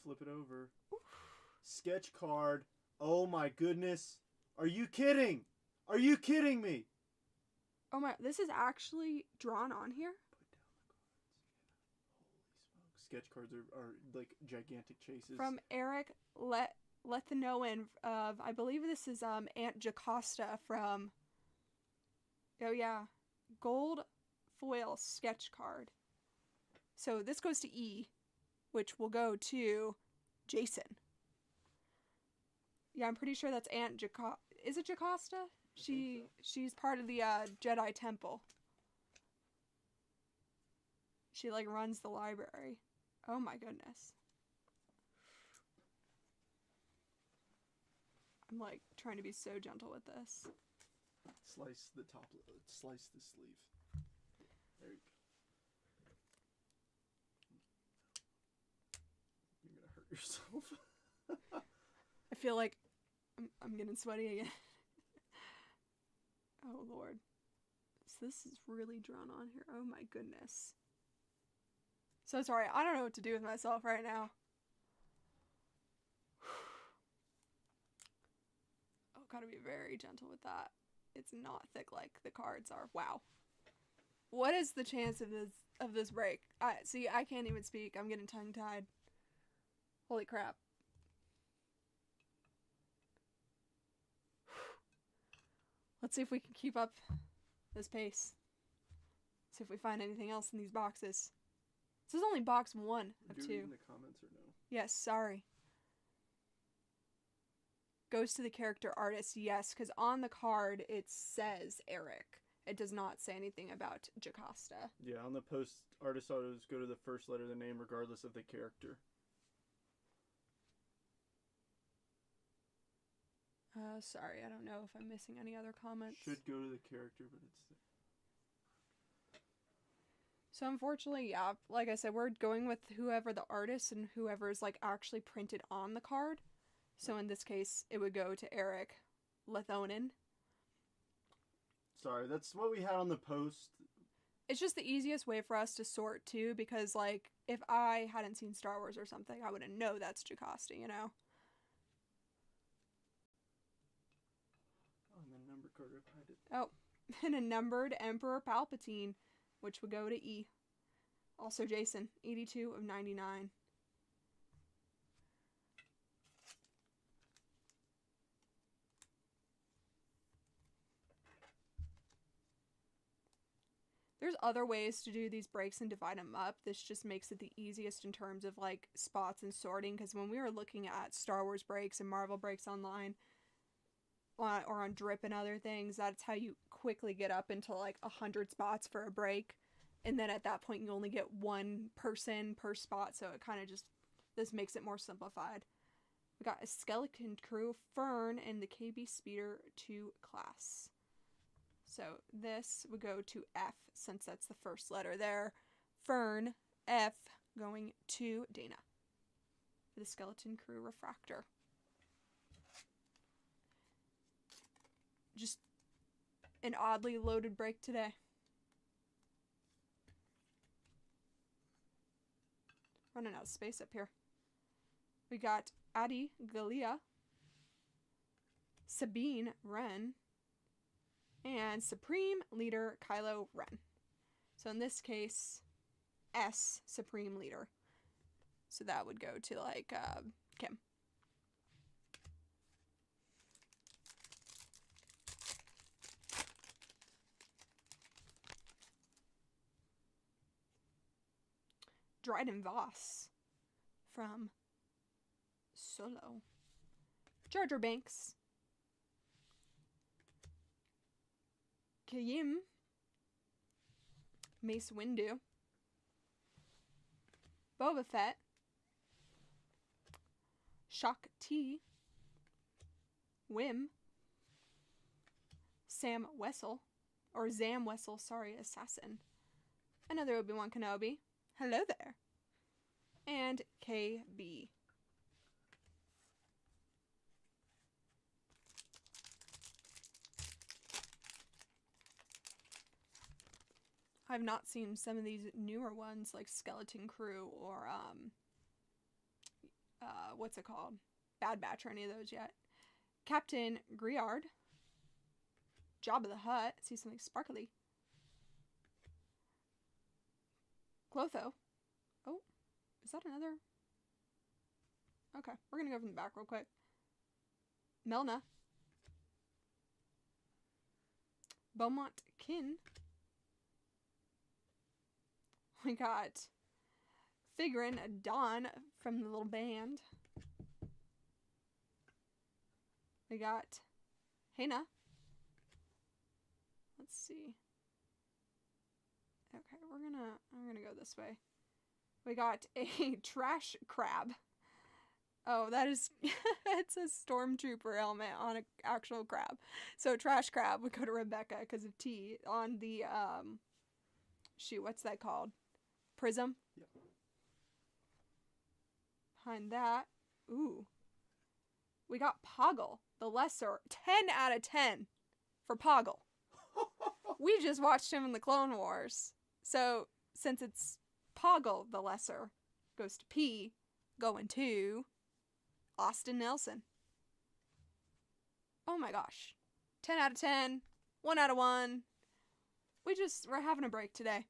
Flip it over. Sketch card. Oh my goodness. Are you kidding? Are you kidding me? Oh my, this is actually drawn on here? Put down the cards. Yeah. Holy smokes. Sketch cards are like gigantic chases. From Eric Lethanoan of, I believe this is Aunt Jocasta from... Oh yeah, gold foil sketch card. So this goes to E, which will go to Jason. Yeah, I'm pretty sure that's Aunt Jocasta. Is it Jocasta? She's part of the Jedi Temple. She like runs the library. Oh my goodness. I'm like trying to be so gentle with this. Slice the top. Slice the sleeve. There you go. You're gonna hurt yourself. I feel like I'm getting sweaty again. Oh Lord. So this is really drawn on here. Oh my goodness. So sorry, I don't know what to do with myself right now. Oh, gotta be very gentle with that. It's not thick like the cards are. Wow. What is the chance of this break? I can't even speak. I'm getting tongue-tied. Holy crap. Let's see if we can keep up this pace. See if we find anything else in these boxes. This is only box 1 of 2. Do you read in the comments or no? Yes, sorry. Goes to the character artist, yes, because on the card it says Eric. It does not say anything about Jocasta. Yeah, on the post, artist autos go to the first letter of the name regardless of the character. Sorry, I don't know if I'm missing any other comments. Should go to the character, but it's... So unfortunately, yeah, like I said, we're going with whoever the artist and whoever is like actually printed on the card. So in this case, it would go to Eric Lithonin. Sorry, that's what we had on the post. It's just the easiest way for us to sort too, because like if I hadn't seen Star Wars or something, I wouldn't know that's Jocasta, you know? Oh, and the number card behind it. Oh, and a numbered Emperor Palpatine, which would go to E. Also Jason, 82 of 99. There's other ways to do these breaks and divide them up. This just makes it the easiest in terms of like spots and sorting, because when we were looking at Star Wars breaks and Marvel breaks online, or on Drip and other things, that's how you quickly get up into like 100 spots for a break. And then at that point, you only get one person per spot, so it kind of just, this makes it more simplified. We got a Skeleton Crew, Fern, and the KB Speeder 2 class. So this would go to F, since that's the first letter there. Fern, F, going to Dana. For the Skeleton Crew Refractor. Just an oddly loaded break today. Running out of space up here. We got Adi Gallia, Sabine Wren, and Supreme Leader Kylo Ren. So in this case, S, Supreme Leader. So that would go to like Kim. Dryden Voss from Solo. Jar Jar Banks. Kayim. Mace Windu. Boba Fett. Shock T. Wim. Sam Wessel. Or Zam Wessel, sorry, Assassin. Another Obi-Wan Kenobi. Hello there. And KB. I've not seen some of these newer ones like Skeleton Crew or what's it called? Bad Batch or any of those yet. Captain Griard. Jabba the Hutt. See something sparkly. Clotho. Oh, is that another? Okay, we're gonna go from the back real quick. Melna. Beaumont Kin. We got Figrin Dawn from the little band. We got Hena. Let's see. Okay, I'm gonna go this way. We got a trash crab. Oh, that is, it's a stormtrooper helmet on an actual crab. So trash crab would go to Rebecca because of T on the, shoot, what's that called? Prism? Yep. Behind that, ooh. We got Poggle, the lesser. 10 out of 10 for Poggle. We just watched him in the Clone Wars. So, since it's Poggle, the lesser, goes to P, going to Austin Nelson. Oh my gosh. 10 out of 10. 1 out of 1. We're having a break today.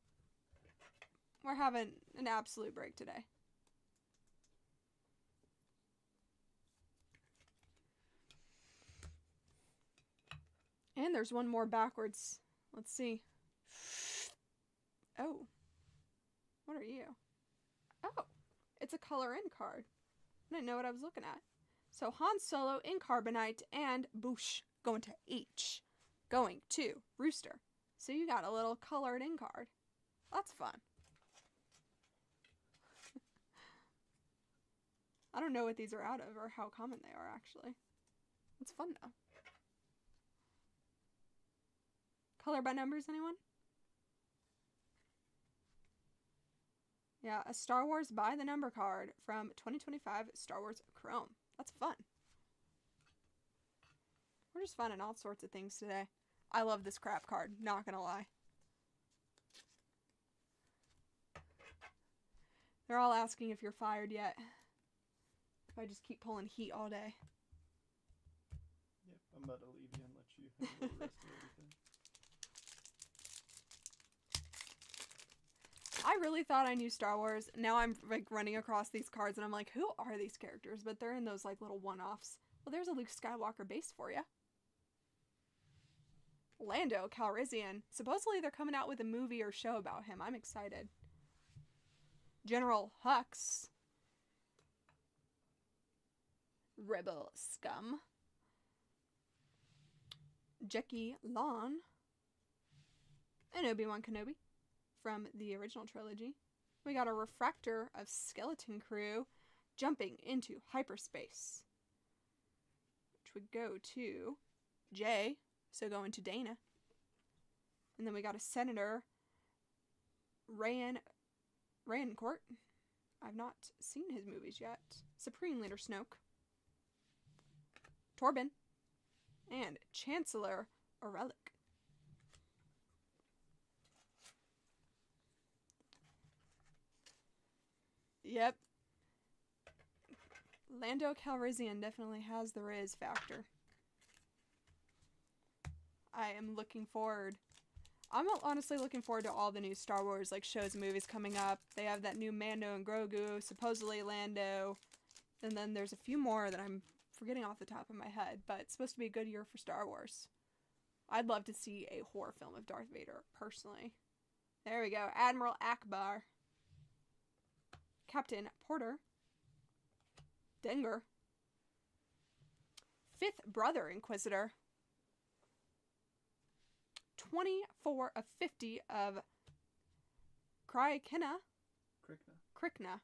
We're having an absolute break today. And there's one more backwards. Let's see. Oh. What are you? Oh. It's a color in card. I didn't know what I was looking at. So Han Solo in Carbonite and Boosh going to H. Going to Rooster. So you got a little colored in card. That's fun. I don't know what these are out of or how common they are actually. It's fun though. Color by numbers, anyone? Yeah, a Star Wars by the number card from 2025 Star Wars Chrome. That's fun. We're just finding all sorts of things today. I love this crap card, not gonna lie. They're all asking if you're fired yet. If I just keep pulling heat all day. Yep, I'm about to leave you and let you handle the rest of everything. I really thought I knew Star Wars. Now I'm like running across these cards and I'm like, who are these characters? But they're in those like little one-offs. Well, there's a Luke Skywalker base for you. Lando Calrissian. Supposedly they're coming out with a movie or show about him. I'm excited. General Hux. Rebel Scum. Jackie Lon. And Obi-Wan Kenobi from the original trilogy. We got a refractor of Skeleton Crew jumping into hyperspace, which would go to Jay, so going to Dana. And then we got a Senator Rayan Court. I've not seen his movies yet. Supreme Leader Snoke. Torben. And Chancellor Orelic. Yep. Lando Calrissian definitely has the Riz factor. I am looking forward. I'm honestly looking forward to all the new Star Wars like shows and movies coming up. They have that new Mando and Grogu, supposedly Lando, and then there's a few more that I'm forgetting off the top of my head, but it's supposed to be a good year for Star Wars. I'd love to see a horror film of Darth Vader, personally. There we go. Admiral Akbar. Captain Porter. Dengar. Fifth Brother Inquisitor. 24 of 50 of Krykna. Krykna.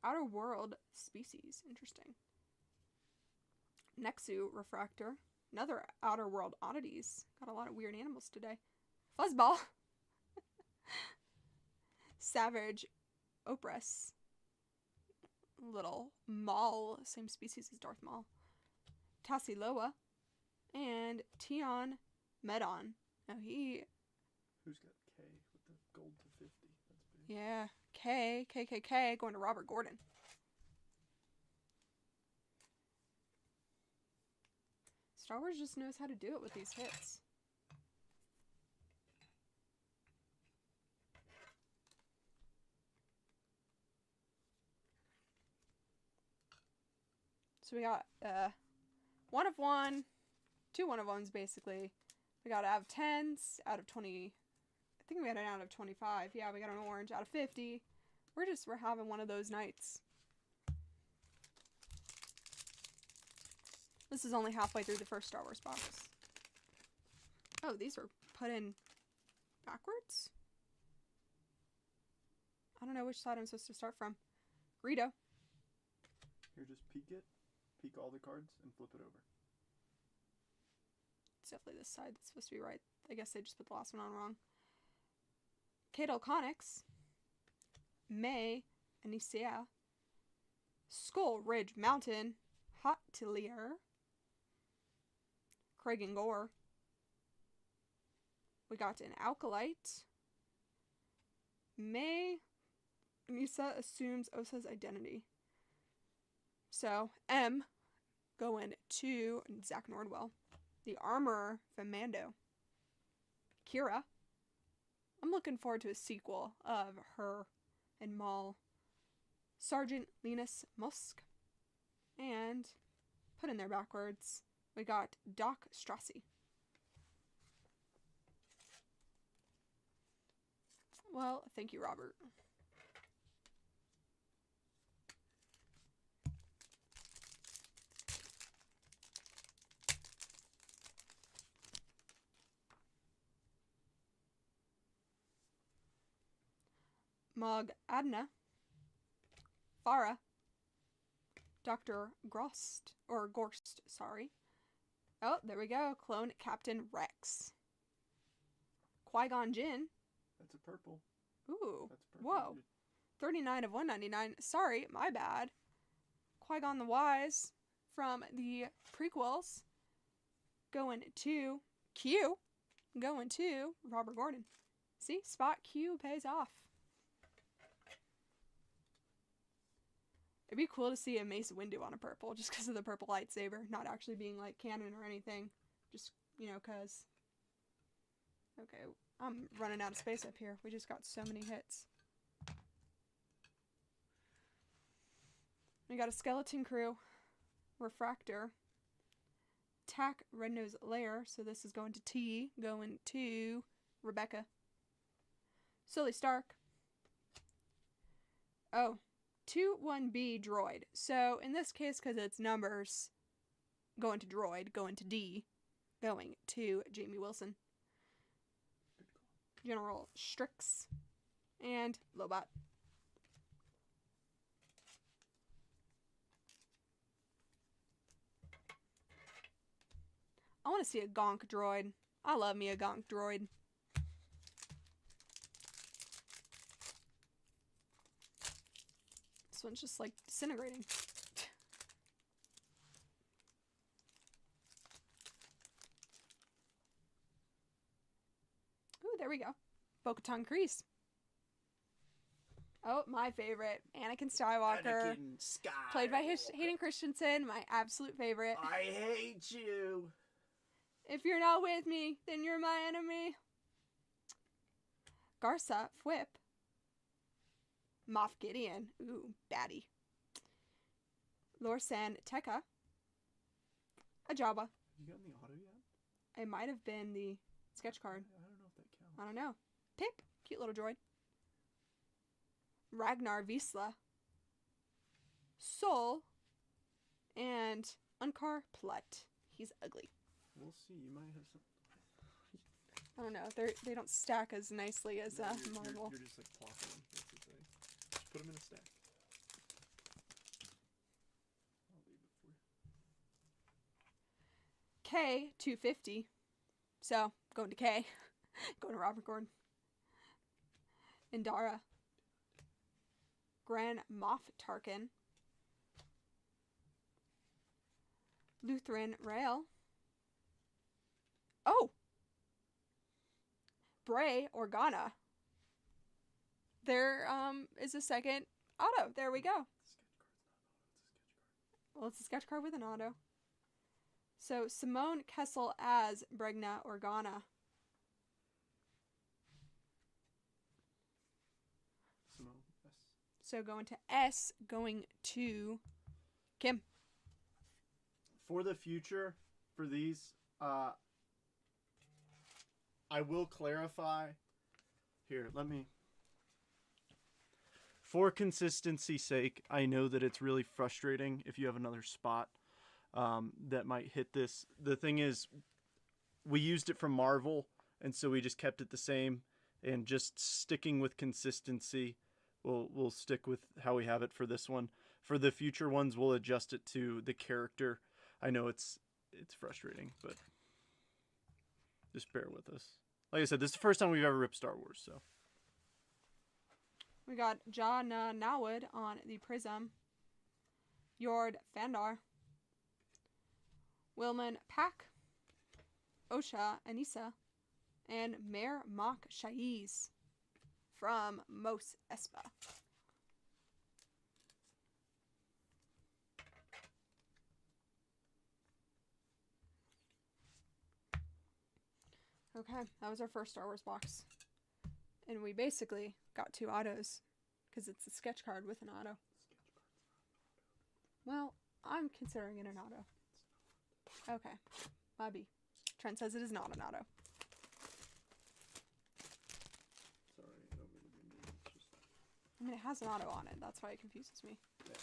Outer World Species. Interesting. Nexu Refractor. Another Outer World Oddities. Got a lot of weird animals today. Fuzzball. Savage Opress. Little Maul. Same species as Darth Maul. Tassiloa. And Tion Medon. Now Who's got K with the gold to 50? That's big. Yeah. KKK going to Robert Gordon. Star Wars just knows how to do it with these hits. So we got 1 of 1, 2 1 of 1s basically. We got out of 10s, out of 20. I think we had an out of 25. Yeah, we got an orange out of 50. We're having one of those nights. This is only halfway through the first Star Wars box. Oh, these are put in backwards? I don't know which side I'm supposed to start from. Greedo. Here, just peek it. Peek all the cards and flip it over. It's definitely this side that's supposed to be right. I guess they just put the last one on wrong. Cadel Conics. May Anisea. Skull Ridge Mountain. Hotelier. Craig and Gore. We got an Alkalite. May Nisa assumes Osa's identity. So, M going to Zach Nordwell. The Armorer from Mando. Kira. I'm looking forward to a sequel of her and Maul. Sergeant Linus Musk. And, put in there backwards, we got Doc Strassi. Well, thank you, Robert. Mog Adna. Farah. Dr. Gorst, sorry. Oh, there we go. Clone Captain Rex. Qui-Gon Jinn. That's a purple. Ooh. That's purple. Whoa. 39 of 199. Sorry, my bad. Qui-Gon the Wise from the prequels. Going to Q. Going to Robert Gordon. See? Spot Q pays off. It'd be cool to see a Mace Windu on a purple, just because of the purple lightsaber, not actually being, like, canon or anything. Just, you know, cause... Okay, I'm running out of space up here. We just got so many hits. We got a Skeleton Crew. Refractor. Tack Red-Nose Lair, so this is going to T, going to Rebecca. Sully Stark. Oh. 2-1B droid. So in this case, because it's numbers, going to droid, going to D, going to Jamie Wilson, General Strix, and Lobot. I want to see a Gonk droid. I love me a Gonk droid. This one's just like disintegrating. Ooh, there we go. Bo-Katan Kryze. Oh, my favorite. Anakin Skywalker. Anakin Skywalker. Played by Hayden Christensen, my absolute favorite. I hate you. If you're not with me, then you're my enemy. Garsa Fwip. Moff Gideon. Ooh, baddie. Lorsan Tekka. A Jabba. You got in the auto yet? It might have been the sketch card. I don't know if that counts. I don't know. Pip. Cute little droid. Ragnar Vizsla. Soul. And Unkar Plutt. He's ugly. We'll see. You might have some. I don't know. They don't stack as nicely as Marvel. You're just like plopping them. That's the thing. Just put them in a stack. I'll leave it for you. K 250. So going to K. Going to Robert Gordon. Indara. Grand Moff Tarkin. Lutheran Rail. Oh! Bray Organa. There is a second auto. There we go. Well, it's a sketch card with an auto. So Simone Kessel as Bregna Organa. Simone, yes. So going to S, going to Kim. For the future, for these, I will clarify. Here, let me. For consistency's sake, I know that it's really frustrating if you have another spot that might hit this. The thing is, we used it from Marvel, and so we just kept it the same, and just sticking with consistency. We'll stick with how we have it for this one. For the future ones, we'll adjust it to the character. I know it's frustrating, but just bear with us. Like I said, this is the first time we've ever ripped Star Wars, so. We got Jana Nawad on the Prism. Yord Fandar. Wilman Pak. Osha Anissa. And Mer Mok Shaiz from Mos Espa. Okay, that was our first Star Wars box. And we basically got 2 autos, because it's a sketch card with an auto. Well, I'm considering it an auto. Okay, Bobby. Trent says it is not an auto. Sorry, I don't mean to be mean. It's just... I mean, it has an auto on it. That's why it confuses me. Yeah.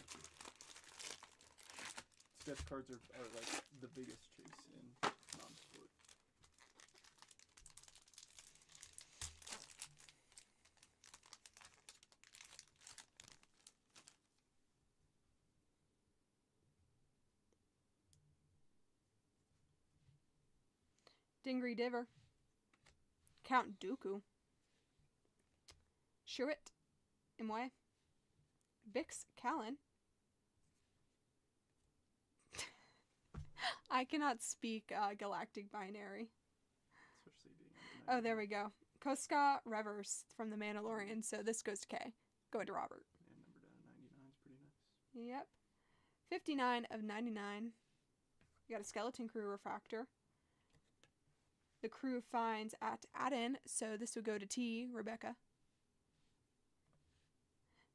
Sketch cards are like the biggest chase in non-sport. Dingri Diver. Count Dooku. Shuit Imwe. Bix Callan. I cannot speak Galactic Binary. Especially being Oh, there we go. Koska Revers from The Mandalorian. So this goes to K. Going to Robert. And number down 99 is pretty nice. Yep. 59 of 99. We got a Skeleton Crew refractor. The crew finds at Aden, so this would go to T, Rebecca.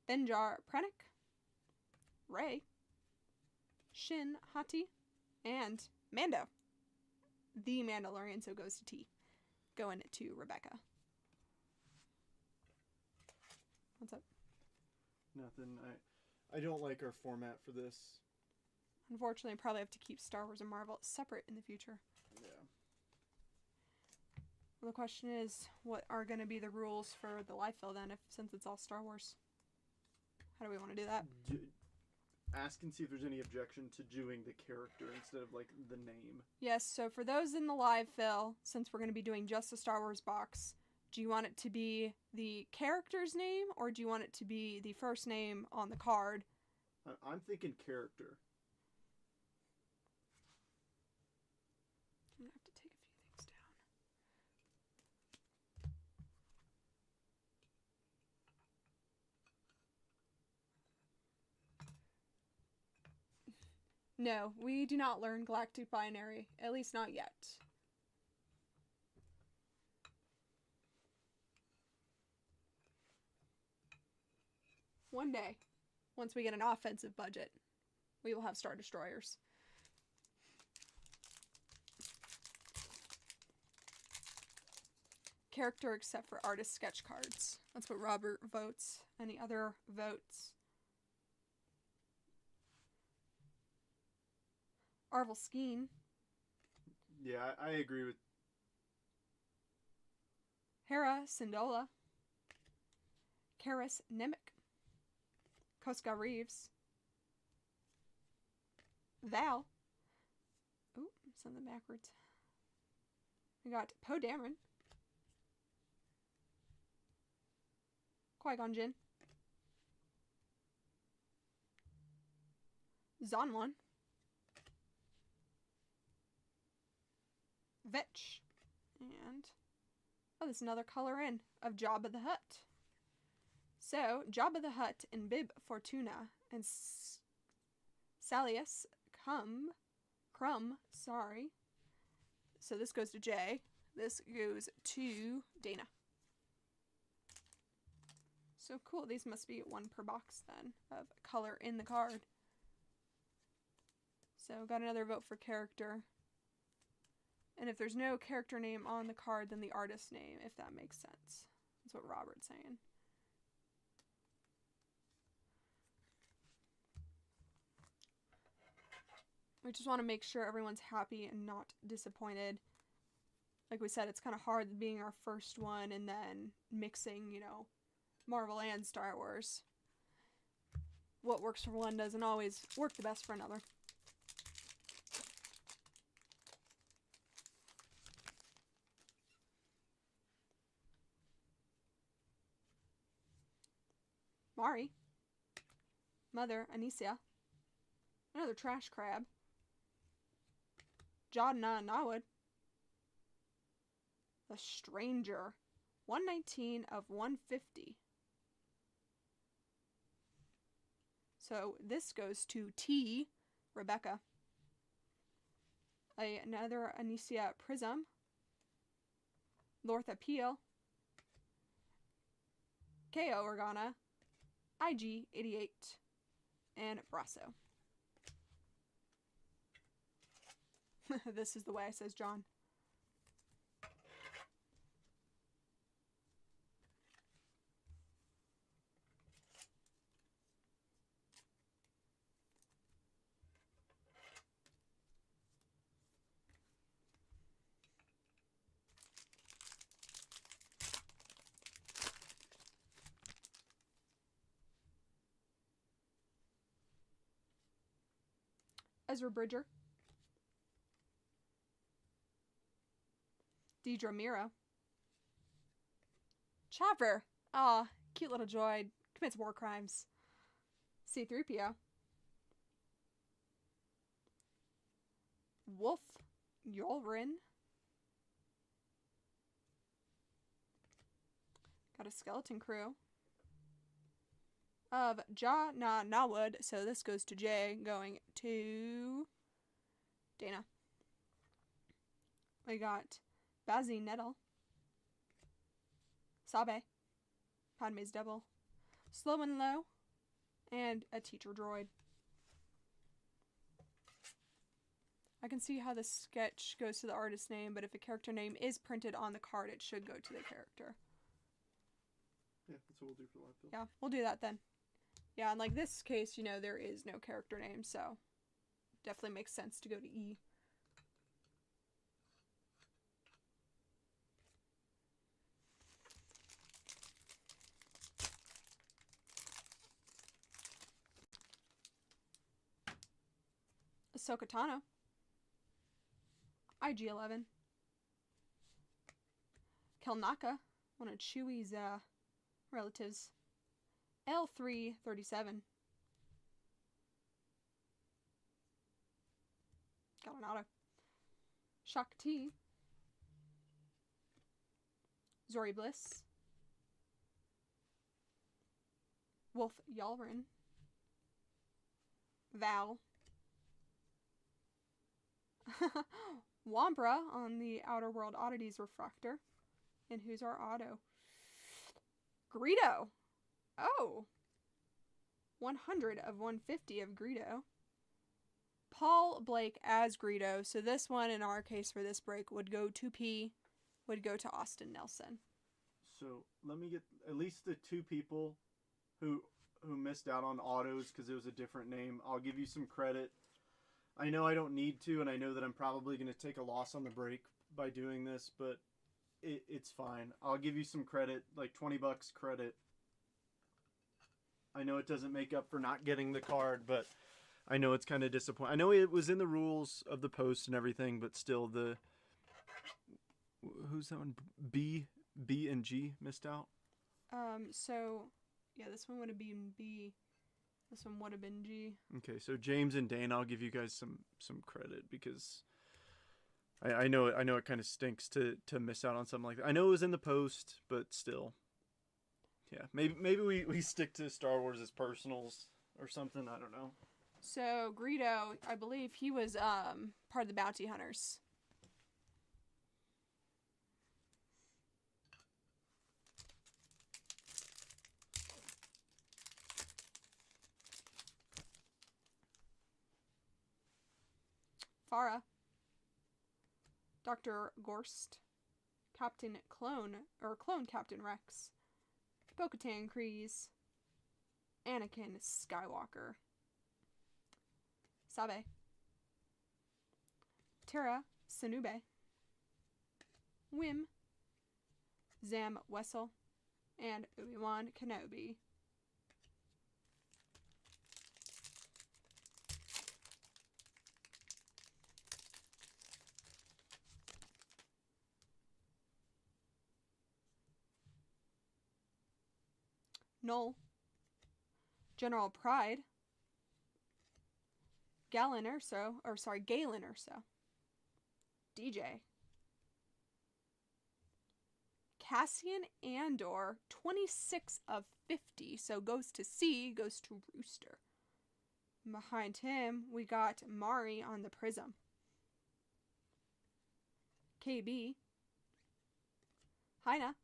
Benjar Prenick. Ray. Shin Hati. And Mando. The Mandalorian, so goes to T. Going to Rebecca. What's up? Nothing. I don't like our format for this. Unfortunately, probably have to keep Star Wars and Marvel separate in the future. Yeah. Well, the question is, what are going to be the rules for the live fill then, since it's all Star Wars? How do we want to do that? Ask and see if there's any objection to doing the character instead of, like, the name. Yes, so for those in the live fill, since we're going to be doing just a Star Wars box, do you want it to be the character's name, or do you want it to be the first name on the card? I'm thinking character. I'm going to have to take a few things down. No, we do not learn Galactic Binary, at least not yet. One day, once we get an offensive budget, we will have Star Destroyers. Character except for artist sketch cards. That's what Robert votes. Any other votes? Arvel Skeen. Yeah, I agree with... Hera Syndulla. Karis Nemec. Koska Reeves. Val. Ooh, something backwards. We got Poe Dameron. Qui-Gon Jinn. Zonwan. Vetch. And, oh, there's another color in of Jabba the Hutt. So, Jabba the Hutt and Bib Fortuna and Salius Crumb, sorry. So this goes to Jay. This goes to Dana. So cool, these must be one per box then of color in the card. So got another vote for character. And if there's no character name on the card, then the artist name, if that makes sense. That's what Robert's saying. We just want to make sure everyone's happy and not disappointed. like we said, it's kind of hard being our first one and then mixing, you know, Marvel and Star Wars. What works for one doesn't always work the best for another. Mari. Mother Anicia. Another trash crab. Jodna Nawad. The Stranger. 119 of 150. So this goes to T. Rebecca. Another Anicia Prism. Lortha Peel. Ko Organa. IG 88. And Brasso. This is the way, says John. Ezra Bridger. Deidre Mira. Chopper. Aw, cute little droid. Commits war crimes. C-3PO. Wolf Yulrin. Got a skeleton crew. Of Jodna Nawad, so this goes to Jay, going to Dana. We got Bazzy Nettle. Sabe. Padme's double. Slow and Low. And a teacher droid. I can see how the sketch goes to the artist's name, but if a character name is printed on the card, it should go to the character. Yeah, that's what we'll do for live film. Yeah, we'll do that then. Yeah, and like this case, you know, there is no character name, so definitely makes sense to go to E. Ahsoka Tano. IG-11. Kelnaka, one of Chewie's relatives. L337. Got an auto. Shakti. Zori Bliss. Wolf Yulrin. Val. Wampra on the Outer World Oddities Refractor. And who's our auto? Greedo. Oh. 100 of 150 of Greedo. Paul Blake as Greedo. So this one, in our case for this break, would go to P. Would go to Austin Nelson. So let me get at least the two people who missed out on autos because it was a different name. I'll give you some credit. I know I don't need to, and I know that I'm probably going to take a loss on the break by doing this, but it's fine. I'll give you some credit, like $20 credit. I know it doesn't make up for not getting the card, but I know it's kind of disappointing. I know it was in the rules of the post and everything, but still who's that one? B and G missed out? So, yeah, this one would have been B. This one would have been G. Okay, so James and Dane, I'll give you guys some credit because I know it kind of stinks to miss out on something like that. I know it was in the post, but still. Yeah, maybe we stick to Star Wars as personals or something. I don't know. So Greedo, I believe he was part of the Bounty Hunters. Farah. Dr. Gorst. Captain Clone Captain Rex. Bo-Katan Kryze. Anakin Skywalker. Sabe. Tara Sinube. Wim, Zam Wessel, and Obi-Wan Kenobi. Null, General Pride, Galen Erso, DJ, Cassian Andor, 26 of 50, so goes to C, goes to Rooster. Behind him, we got Mari on the Prism. KB, Hyna,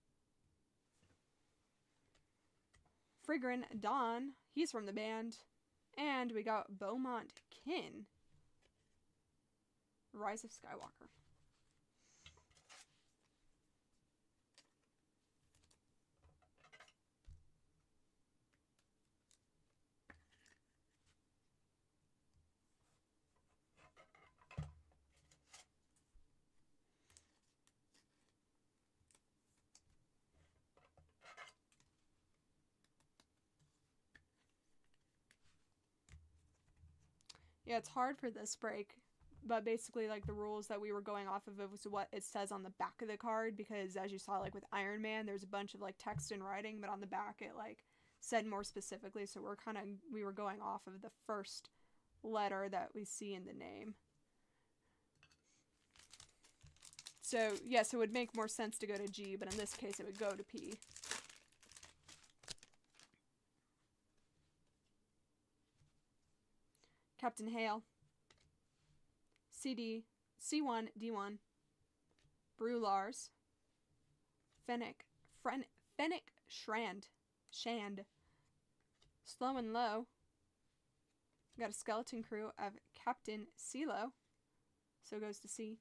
Frigrin Dawn, he's from the band. And we got Beaumont Kin, Rise of Skywalker. Yeah, it's hard for this break, but basically, like, the rules that we were going off of was what it says on the back of the card, because as you saw, like, with Iron Man, there's a bunch of, like, text and writing, but on the back it, like, said more specifically, so we were going off of the first letter that we see in the name. So, yes, it would make more sense to go to G, but in this case it would go to P. Captain Hale, CD, C1, D1, Brew Lars, Fennec, Shand, Slow and Low. Got a skeleton crew of Captain CeeLo, so goes to C.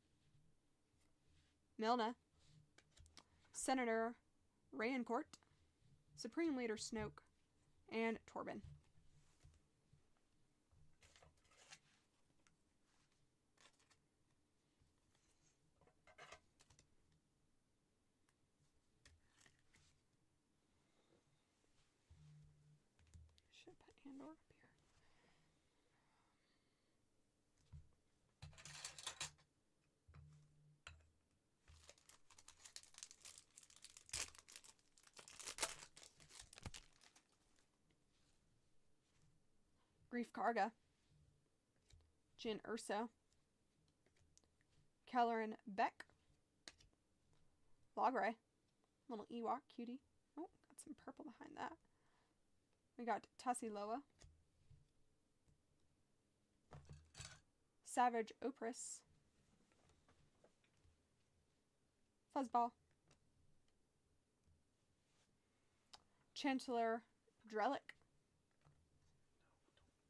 Milna, Senator Rayancourt, Supreme Leader Snoke, and Torben. Should put Andor up here. Grief Karga, Jyn Erso, Kelleran Beck, Logray, little Ewok cutie. Oh, got some purple behind that. We got Tassiloa, Savage Opress, Fuzzball, Chancellor Drellick.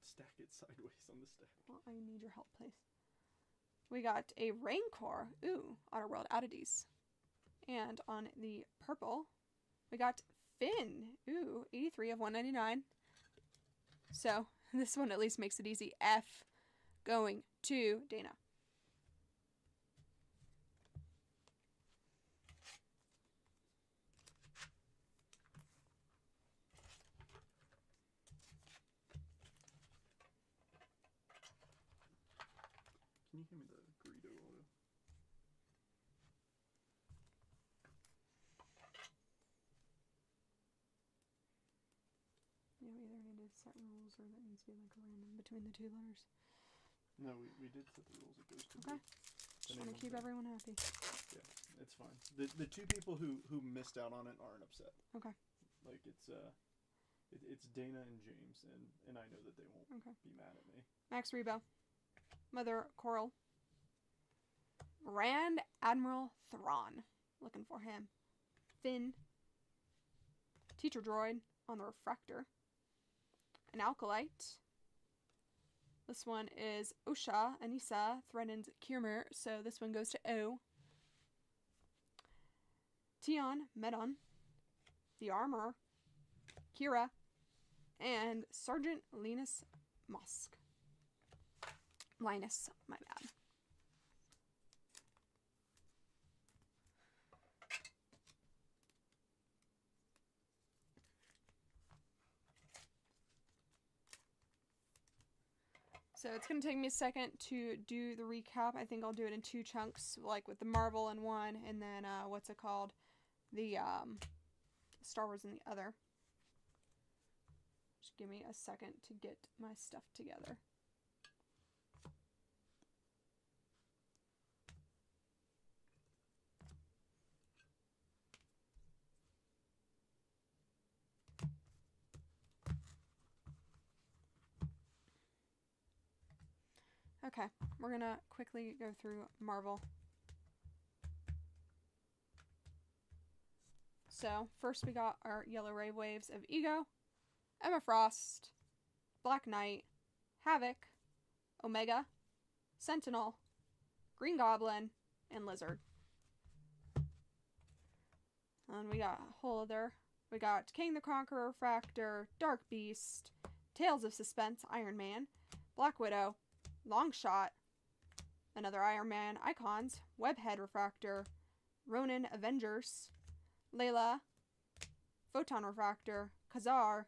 Stack it sideways on the stack. Well, I need your help, please. We got a Rancor. Ooh, Outer World Oddities. And on the purple, we got Finn. Ooh, 83 of 199. So, this one at least makes it easy. F going to Dana. Can you hand me the Greedo auto? Yeah, we either need to set rules or that needs to be like random between the two letters. No, we did set the rules. It goes to Okay. Just want to keep everyone happy. Yeah, it's fine. The two people who missed out on it aren't upset. Okay. Like it's Dana and James, and I know that they won't be mad at me. Max Rebo, Mother Coral, Grand Admiral Thrawn, looking for him. Finn, Teacher Droid on the Refractor, an Alkalite. This one is Osha Anissa threatens Kiermer, so this one goes to O. Tion Medon, the Armorer, Kira, and Sergeant Linus Mosk. Linus, my bad. So it's going to take me a second to do the recap. I think I'll do it in 2 chunks, like with the Marvel in one, and then, the Star Wars in the other. Just give me a second to get my stuff together. Okay, we're gonna quickly go through Marvel. So, first we got our Yellow Ray Waves of Ego, Emma Frost, Black Knight, Havoc, Omega, Sentinel, Green Goblin, and Lizard. And we got a whole other. We got King the Conqueror, Refractor, Dark Beast, Tales of Suspense, Iron Man, Black Widow, Longshot, another Iron Man, Icons, Webhead Refractor, Ronin Avengers, Layla, Photon Refractor, Khazar,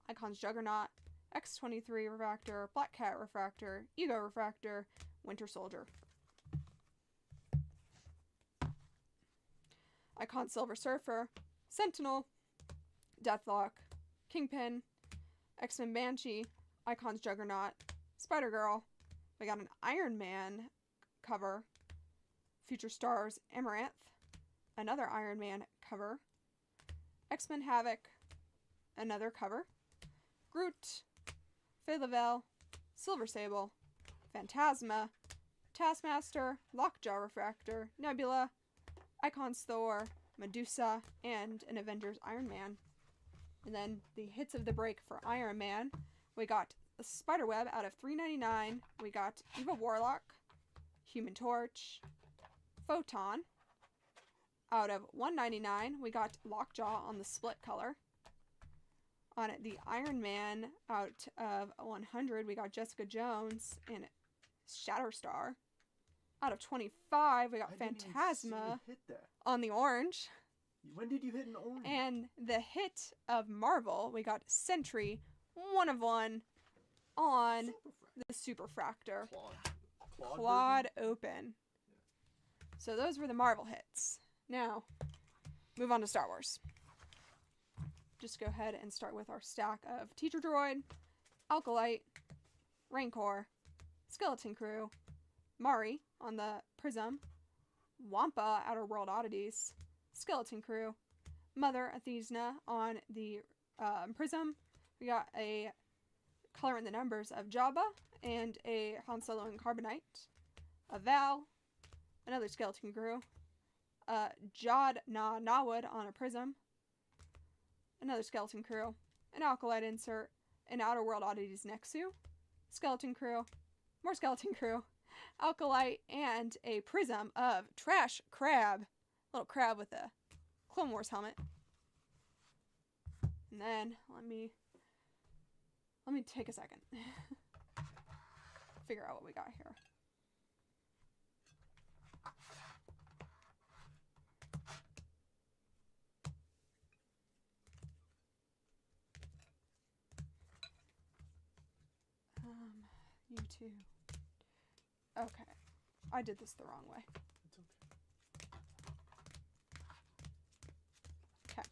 Icons Juggernaut, X-23 Refractor, Black Cat Refractor, Ego Refractor, Winter Soldier. Icon Silver Surfer, Sentinel, Deathlock, Kingpin, X-Men Banshee, Icons Juggernaut, Spider-Girl. We got an Iron Man cover, Future Stars Amaranth, another Iron Man cover, X-Men Havoc, another cover, Groot, Faye Lavelle, Silver Sable, Phantasma, Taskmaster, Lockjaw Refractor, Nebula, Icons Thor, Medusa, and an Avengers Iron Man. And then the hits of the break for Iron Man, we got the Spiderweb out of $3.99. We got Eva Warlock, Human Torch, Photon. Out of $1.99, we got Lockjaw on the split color. On the Iron Man, out of $100, we got Jessica Jones and Shatterstar. Out of $25, we got Phantasma on the orange. When did you hit an orange? And the hit of Marvel, we got Sentry, 1 of 1, on the Superfractor. Clawed open. So those were the Marvel hits. Now, move on to Star Wars. Just go ahead and start with our stack of Teacher Droid, Alkalite, Rancor, Skeleton Crew, Mari on the Prism, Wampa Outer World Oddities, Skeleton Crew, Mother Athena on the Prism. We got a Color in the Numbers of Jabba and a Han Solo and Carbonite, a Val, another Skeleton Crew, Jod Na Nawad on a Prism, another Skeleton Crew, an Alkalite insert, an Outer World Oddities Nexu, Skeleton Crew, more Skeleton Crew, Alkalite, and a Prism of Trash Crab, little crab with a Clone Wars helmet. And then let me take a second. Figure out what we got here. YouTube. Okay. I did this the wrong way. It's okay. Okay.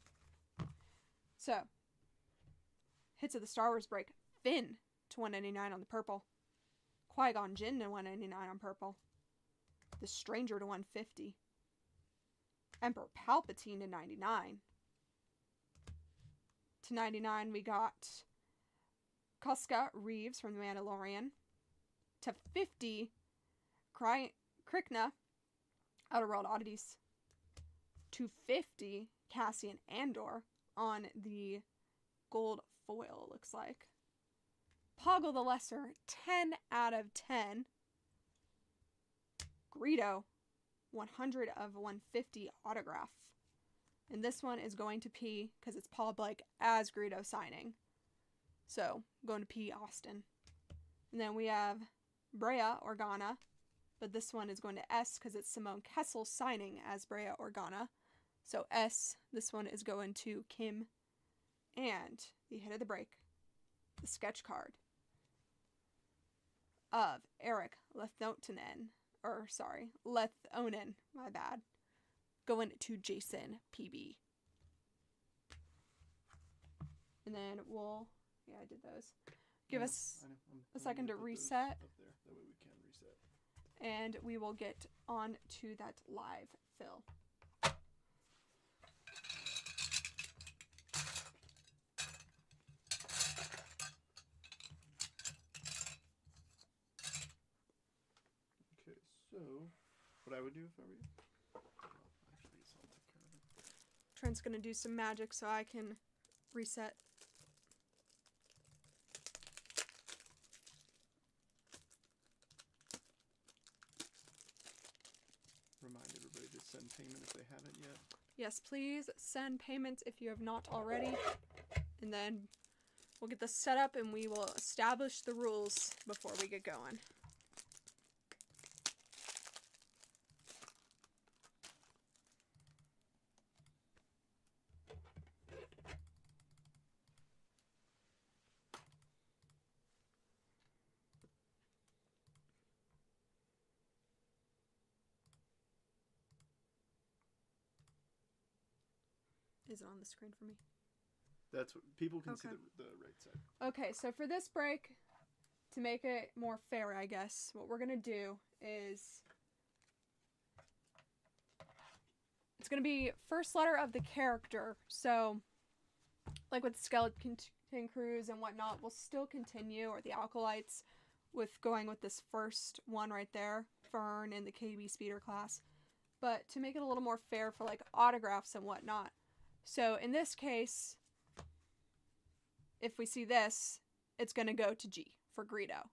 So, hits of the Star Wars break. Finn to $1.99 on the purple. Qui-Gon Jinn to $1.99 on purple. The Stranger to $1.50. Emperor Palpatine to $99. To $99 we got Koska Reeves from The Mandalorian. To $50, Krykna, Outer World Oddities. To $50, Cassian Andor on the gold foil, looks like. Poggle the Lesser, 10 out of 10. Greedo, 100 of 150 autograph. And this one is going to P, because it's Paul Blake as Greedo signing. So, going to P. Austin. And then we have Brea Organa, but this one is going to S because it's Simone Kessel signing as Brea Organa. So S, this one is going to Kim. And the hit of the break, the sketch card of Eric Lethonen, Lethonen, my bad, going to Jason PB. And then we'll, yeah, I did those. Give us a second to reset. Up there. That way we can reset. And we will get on to that live fill. Okay, so what I would do if I were you? Well, actually, I guess I'll take care of it. Trent's gonna do some magic so I can reset. Remind everybody to send payment if they haven't yet. Yes, please send payments if you have not already. And then we'll get this set up and we will establish the rules before we get going. Is it on the screen for me? That's what people can see Okay. the right side. Okay, so for this break, to make it more fair, I guess, what we're gonna do is it's gonna be first letter of the character. So, like with Skeleton Crews and whatnot, we'll still continue, or the Alkalites, with going with this first one right there, Fern in the KB Speeder class. But to make it a little more fair for like autographs and whatnot. So in this case, if we see this, it's going to go to G for Greedo.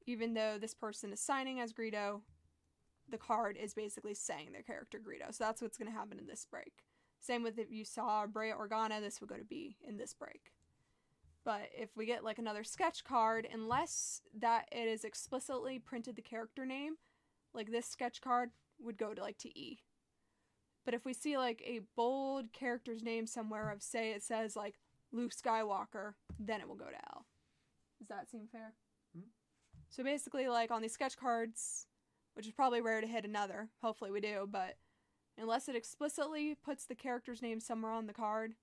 Even though this person is signing as Greedo, the card is basically saying their character Greedo. So that's what's going to happen in this break. Same with if you saw Brea Organa, this would go to B in this break. But if we get like another sketch card, unless that it is explicitly printed the character name, like this sketch card would go to like to E. But if we see like a bold character's name somewhere of, say it says like Luke Skywalker, then it will go to L. Does that seem fair? Mm-hmm. So basically like on these sketch cards, which is probably rare to hit another, hopefully we do, but unless it explicitly puts the character's name somewhere on the card,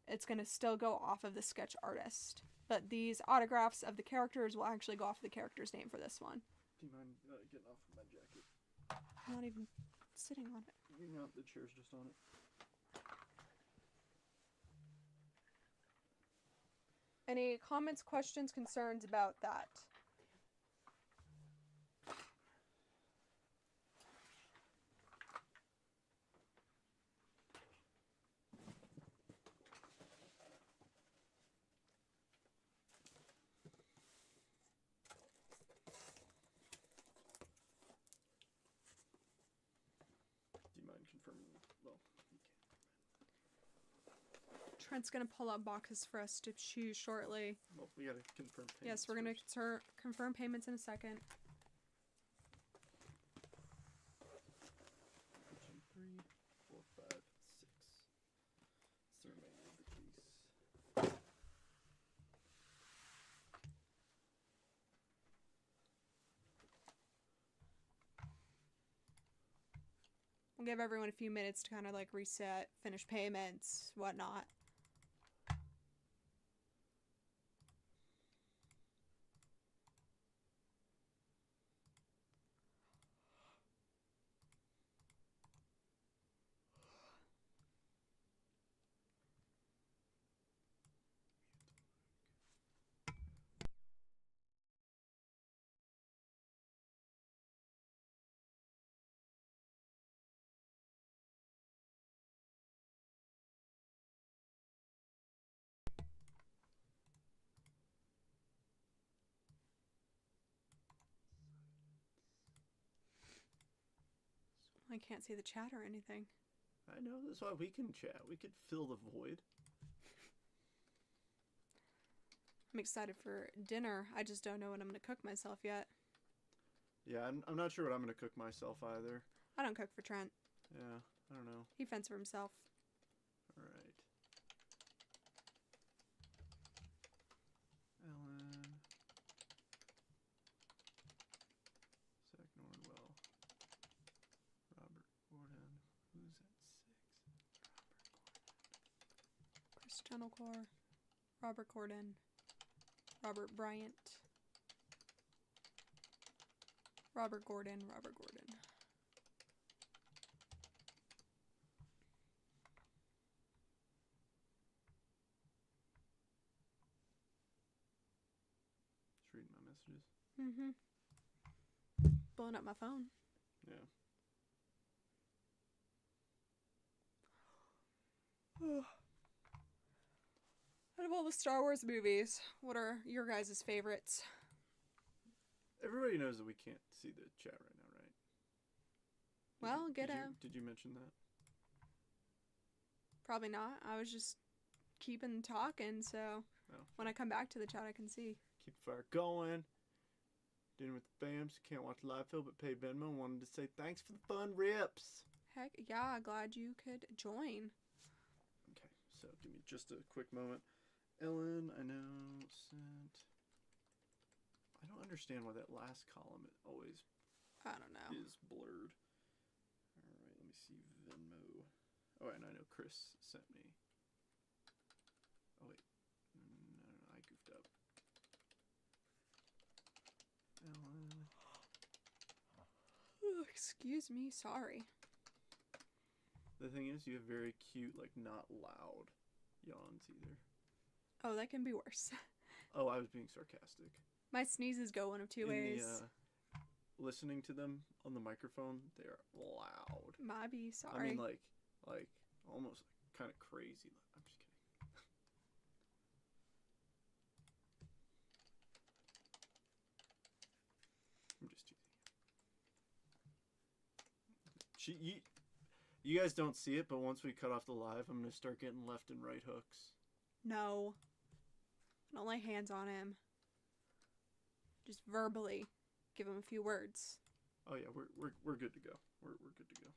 it's going to still go off of the sketch artist. But these autographs of the characters will actually go off the character's name for this one. Do you mind getting off of my jacket? I'm not even sitting on it. You know, the chair's just on it. Any comments, questions, concerns about that? Do you mind confirming? Well, you can. Trent's going to pull up boxes for us to choose shortly. Well, we gotta confirm payments. Yes, we're going first. to confirm payments in a second. 1, 2, 3, 4, 5, 6. It's the remainder of the case. We'll give everyone a few minutes to kind of like reset, finish payments, whatnot. I can't see the chat or anything. I know, that's why we can chat. We could fill the void. I'm excited for dinner. I just don't know what I'm going to cook myself yet. Yeah, I'm not sure what I'm gonna cook myself either. I don't cook for Trent. Yeah, I don't know. He fends for himself. Alright. Ellen. Tunnel Core. Robert Gordon. Robert Bryant. Robert Gordon. Robert Gordon. Just reading my messages. Mm-hmm. Blowing up my phone. Yeah. Out of all the Star Wars movies, what are your guys' favorites? Everybody knows that we can't see the chat right now, right? Well, Did you mention that? Probably not. I was just keeping talking, so when I come back to the chat, I can see. Keep the fire going. Dinner with the fams. Can't watch the live film, but pay Venmo. Wanted to say thanks for the fun rips. Heck yeah, glad you could join. Okay, so give me just a quick moment. Ellen, I know, sent. I don't understand why that last column always I don't know. is blurred. Alright, let me see Venmo. Oh, and I know Chris sent me. Oh, wait. No, I goofed up. Ellen. Excuse me, sorry. The thing is, you have very cute, like, not loud yawns either. Oh, that can be worse. Oh, I was being sarcastic. My sneezes go one of two ways. Listening to them on the microphone, they're loud. Maybe, sorry. I mean, like almost kind of crazy. I'm just kidding. I'm just teasing. You guys don't see it, but once we cut off the live, I'm gonna start getting left and right hooks. No. Don't lay hands on him. Just verbally give him a few words. Oh yeah, we're good to go. We're good to go.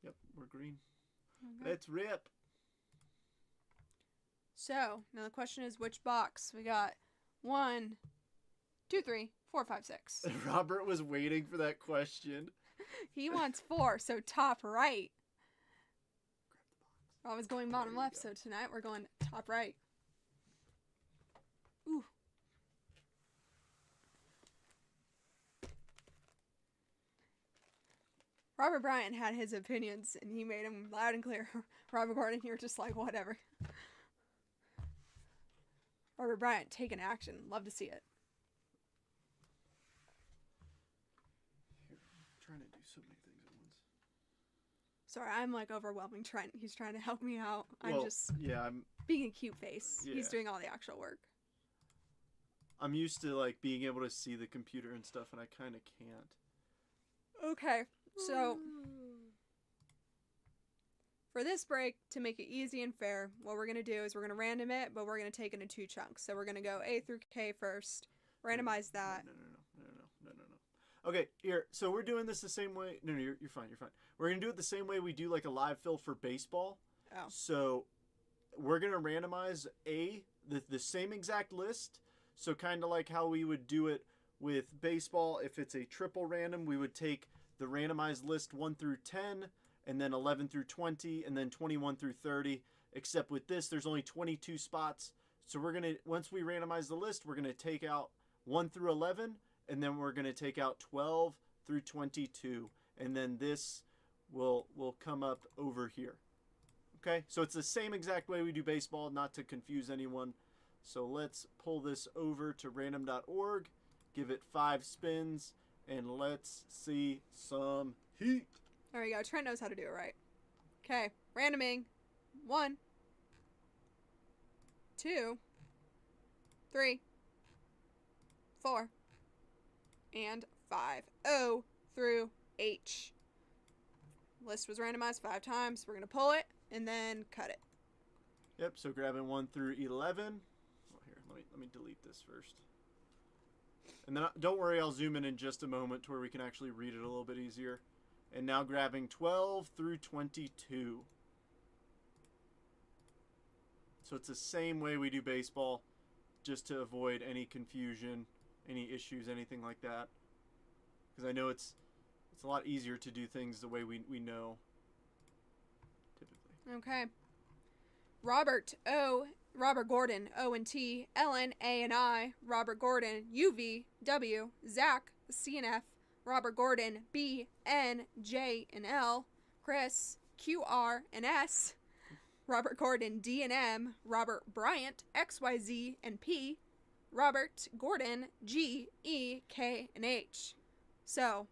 Yep, we're green. Okay. Let's rip. So, now the question is which box? We got 1, 2, 3, 4, 5, 6. Robert was waiting for that question. He wants 4, so top right. I was going bottom left, so tonight we're going top right. Ooh. Robert Bryant had his opinions, and he made them loud and clear. Robert Gordon, you're just like, whatever. Robert Bryant taking action. Love to see it. Here, I'm trying to do so many things at once. Sorry, I'm like overwhelming Trent. He's trying to help me out. Well, I'm just I'm being a cute face. Yeah. He's doing all the actual work. I'm used to like being able to see the computer and stuff, and I kind of can't. Okay, so for this break, to make it easy and fair, what we're going to do is we're going to random it, but we're going to take it in 2 chunks. So we're going to go A through K first, randomize that. No. Okay, here. So we're doing this the same way. No, you're fine. You're fine. We're gonna do it the same way we do like a live fill for baseball. Oh. So we're gonna randomize the same exact list. So kind of like how we would do it with baseball. If it's a triple random, we would take the randomized list 1 through 10, and then 11 through 20, and then 21 through 30. Except with this, there's only 22 spots. So we're gonna once we randomize the list, we're gonna take out 1 through 11. And then we're going to take out 12 through 22. And then this will come up over here. Okay? So it's the same exact way we do baseball, not to confuse anyone. So let's pull this over to random.org, give it 5 spins, and let's see some heat. There we go. Trent knows how to do it right. Okay. Randoming. 1, 2, 3, 4. And 5. O through H. List was randomized 5 times. We're going to pull it and then cut it. Yep, so grabbing 1 through 11. Well, here, let me delete this first. And then don't worry, I'll zoom in just a moment to where we can actually read it a little bit easier. And now grabbing 12 through 22. So it's the same way we do baseball. just to avoid any confusion, any issues, anything like that. Because I know it's a lot easier to do things the way we know, typically. Okay. Robert Gordon, O and T, Ellen, A and I, Robert Gordon, UV, W, Zach, C and F, Robert Gordon, B, N, J and L, Chris, Q, R and S, Robert Gordon, D and M, Robert Bryant, X, Y, Z and P, Robert Gordon, G, E, K and H. So,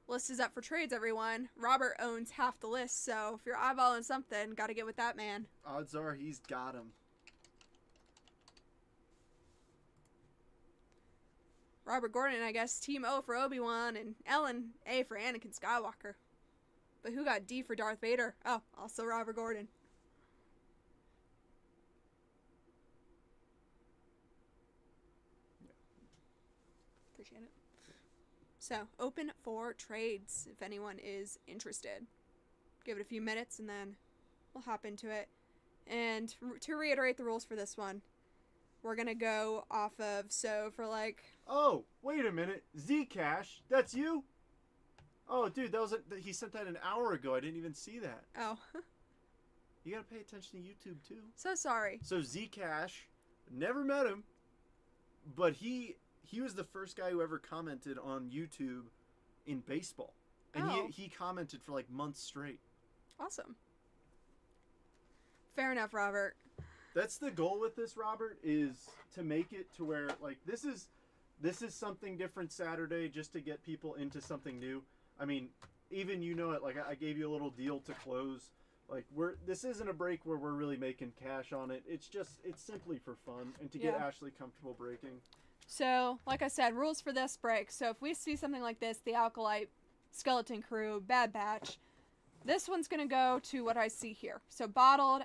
list is up for trades, everyone. Robert owns half the list, so if you're eyeballing something, gotta get with that man. Odds are he's got him. Robert Gordon, I guess, Team O for Obi-Wan, and Ellen, A for Anakin Skywalker. But who got D for Darth Vader? Oh, also Robert Gordon. Yeah. Appreciate it. So, open for trades if anyone is interested. Give it a few minutes and then we'll hop into it. And to reiterate the rules for this one, we're going to go off of, so for like... Oh, wait a minute. Zcash, that's you? Oh, dude, he sent that an hour ago. I didn't even see that. Oh. You gotta pay attention to YouTube, too. So sorry. So Zcash, never met him, but he was the first guy who ever commented on YouTube in baseball. And Oh. he commented for like months straight. Awesome. Fair enough, Robert. That's the goal with this, Robert, is to make it to where, like, this is something different Saturday just to get people into something new. I mean, even it, like, I gave you a little deal to close. Like, this isn't a break where we're really making cash on it. It's simply for fun and to get Yeah. Ashley comfortable breaking. So, like I said, rules for this break. So if we see something like this, the Alkalite, Skeleton Crew, Bad Batch, this one's going to go to what I see here. So Bottled,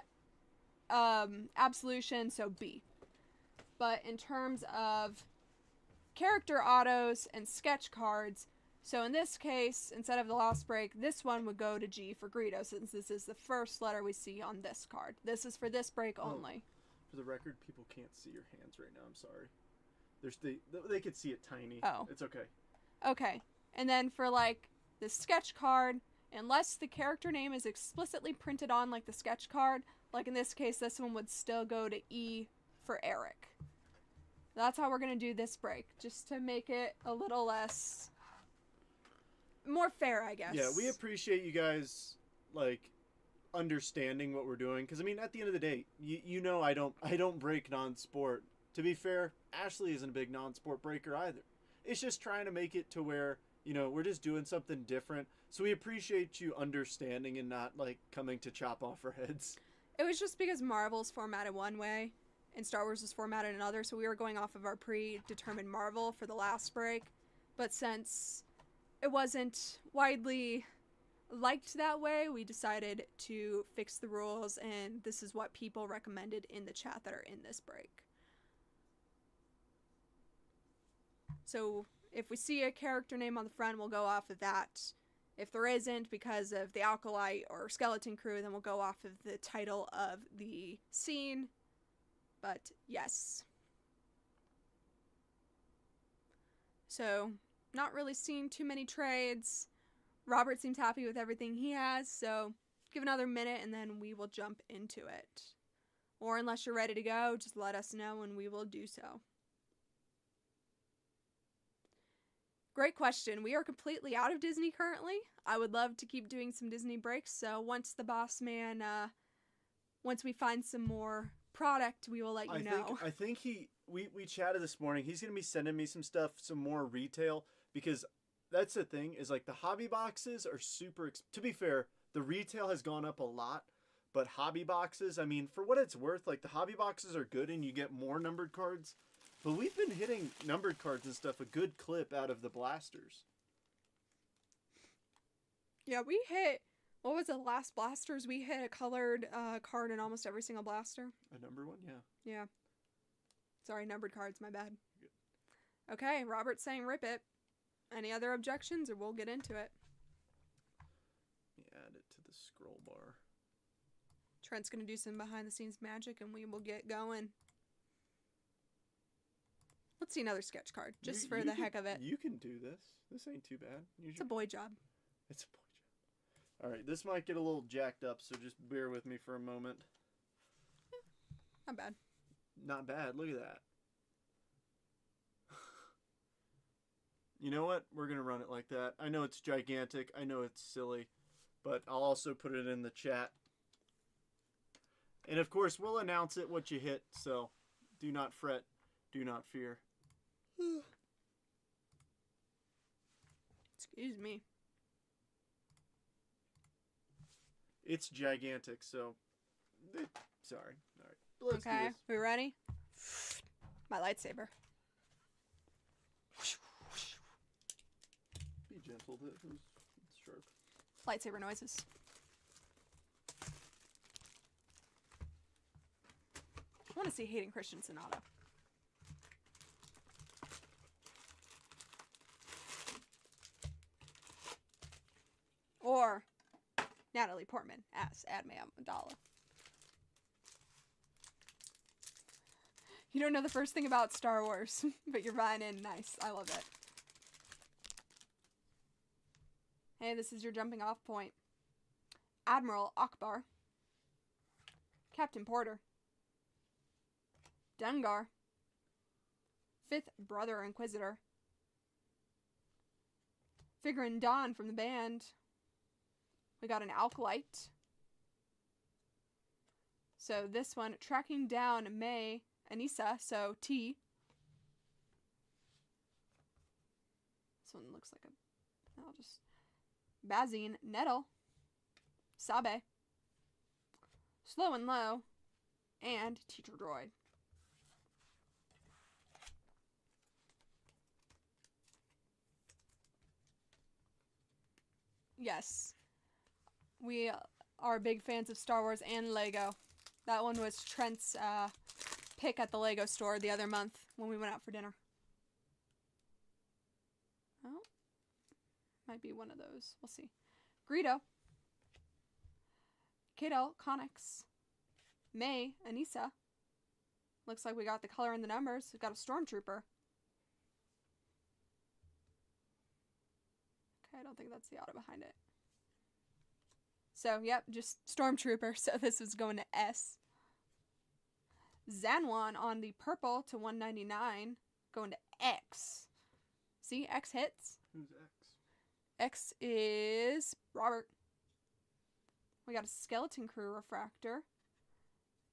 Absolution, so B. But in terms of character autos and sketch cards, so in this case, instead of the last break, this one would go to G for Greedo, since this is the first letter we see on this card. This is for this break only. For the record, people can't see your hands right now. I'm sorry. They could see it tiny. Oh. It's okay. Okay. And then for, like, the sketch card, unless the character name is explicitly printed on, like, the sketch card, like in this case, this one would still go to E for Eric. That's how we're going to do this break, just to make it a little less... more fair, I guess. Yeah, we appreciate you guys, like, understanding what we're doing. Because, I mean, at the end of the day, you know I don't break non-sport. To be fair, Ashley isn't a big non-sport breaker either. It's just trying to make it to where, we're just doing something different. So we appreciate you understanding and not, like, coming to chop off our heads. It was just because Marvel's formatted one way and Star Wars is formatted another, so we were going off of our predetermined Marvel for the last break. But since it wasn't widely liked that way, we decided to fix the rules, and this is what people recommended in the chat that are in this break. So if we see a character name on the front, we'll go off of that. If there isn't, because of the Alkalite or Skeleton Crew, then we'll go off of the title of the scene. But yes. So, not really seeing too many trades. Robert seems happy with everything he has, so give another minute and then we will jump into it. Or unless you're ready to go, just let us know and we will do so. Great question. We are completely out of Disney currently. I would love to keep doing some Disney breaks, so once the boss man, once we find some more product, we will let you know. I think we chatted this morning. He's going to be sending me some stuff, some more retail, because that's the thing, is like the hobby boxes are super, to be fair, the retail has gone up a lot, but hobby boxes, I mean, for what it's worth, like the hobby boxes are good and you get more numbered cards. But we've been hitting numbered cards and stuff a good clip out of the blasters. Yeah, we hit, what was the last blasters? We hit a colored card in almost every single blaster. A numbered one? Yeah. Yeah. Sorry, numbered cards, my bad. Okay, Robert's saying rip it. Any other objections, or we'll get into it? Add it to the scroll bar. Trent's going to do some behind-the-scenes magic, and we will get going. Let's see another sketch card, just for You the can- heck of it. You can do this. This ain't too bad. It's a boy job. It's a boy job. All right, this might get a little jacked up, so just bear with me for a moment. Not bad. Not bad. Look at that. You know what? We're gonna run it like that. I know it's gigantic. I know it's silly, but I'll also put it in the chat. And of course, we'll announce it what you hit. So, do not fret. Do not fear. Excuse me. It's gigantic. So, sorry. All right. Let's do Okay, this. we ready? My lightsaber. Be gentle. Who's sharp? Lightsaber noises. I want to see Hayden Christensen auto. Or Natalie Portman as Adme Amidala. You don't know the first thing about Star Wars, but you're buying in. Nice. I love it. Hey, this is your jumping off point. Admiral Akbar. Captain Porter. Dengar. Fifth Brother Inquisitor. Figuring Dawn from the band. We got an Alkalite. So this one, tracking down May Anissa, so T. This one looks like a... I'll just... Bazine, Nettle. Sabe. Slow and Low. And Teacher Droid. Yes. We are big fans of Star Wars and Lego. That one was Trent's pick at the Lego store the other month when we went out for dinner. Oh. Might be one of those. We'll see. Greedo. Kiddo, Connix. May, Anissa. Looks like we got the color and the numbers. We've got a Stormtrooper. Okay, I don't think that's the auto behind it. So, yep, just Stormtrooper. So this was going to S. Zanwan on the purple to 199. Going to X. See, X hits. Who's X? X is Robert. We got a Skeleton Crew refractor.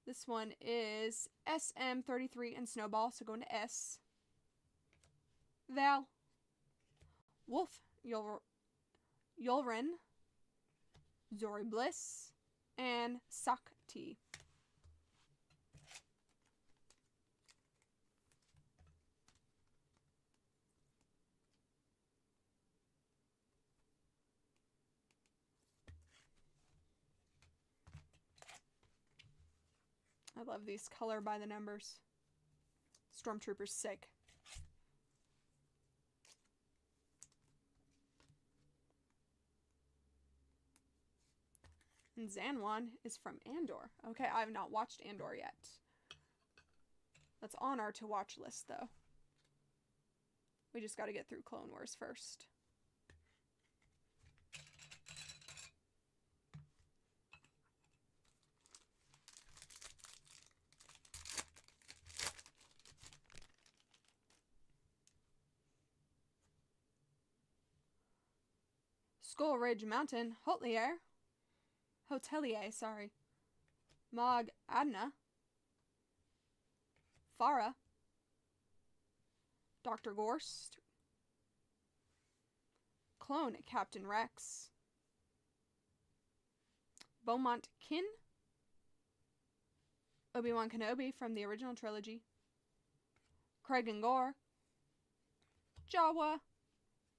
This one is SM33 and Snowball, so going to S. Val. Wolf. Yulren. Zori Bliss. And Sakti. I love these color by the numbers. Stormtrooper's sick. And Zanwan is from Andor. Okay, I have not watched Andor yet. That's on our to-watch list, though. We just got to get through Clone Wars first. Skull Ridge Mountain, Hotelier, sorry. Mog Adna. Farah. Dr. Gorst. Clone Captain Rex. Beaumont Kin. Obi-Wan Kenobi from the original trilogy. Craig and Gore. Jawa.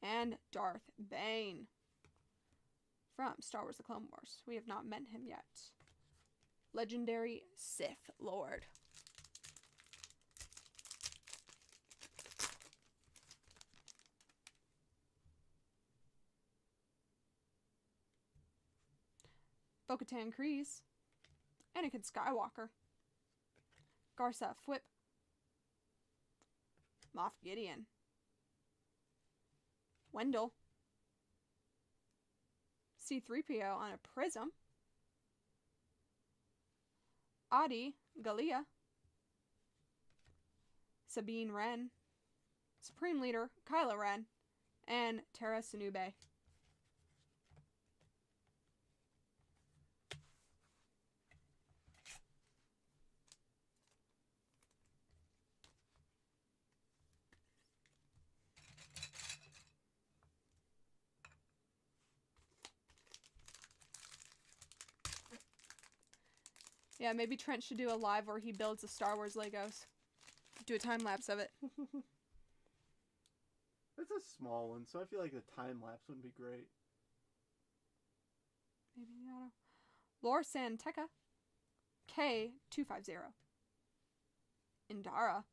And Darth Bane. From Star Wars The Clone Wars. We have not met him yet. Legendary Sith Lord. Bo-Katan Kryze. Anakin Skywalker. Garsa Fwip. Moff Gideon. Wendell. C-3PO on a prism. Adi Gallia. Sabine Wren. Supreme Leader Kylo Ren. And Tara Sinube. Yeah, maybe Trent should do a live where he builds the Star Wars Legos. Do a time lapse of it. It's a small one, so I feel like the time lapse wouldn't be great. Maybe the auto. Lor San Tekka. K250. Indara.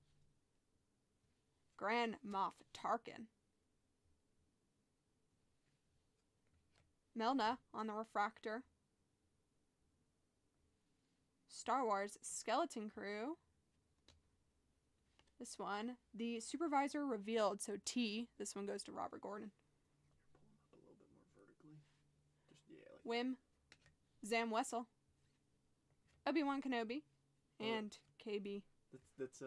Grand Moff Tarkin. Melna on the refractor. Star Wars Skeleton Crew. This one, the supervisor revealed, so T. This one goes to Robert Gordon. Pull them up a little bit more vertically. Just yeah, like Wim, Zam Wessel, Obi-Wan Kenobi, and KB. That's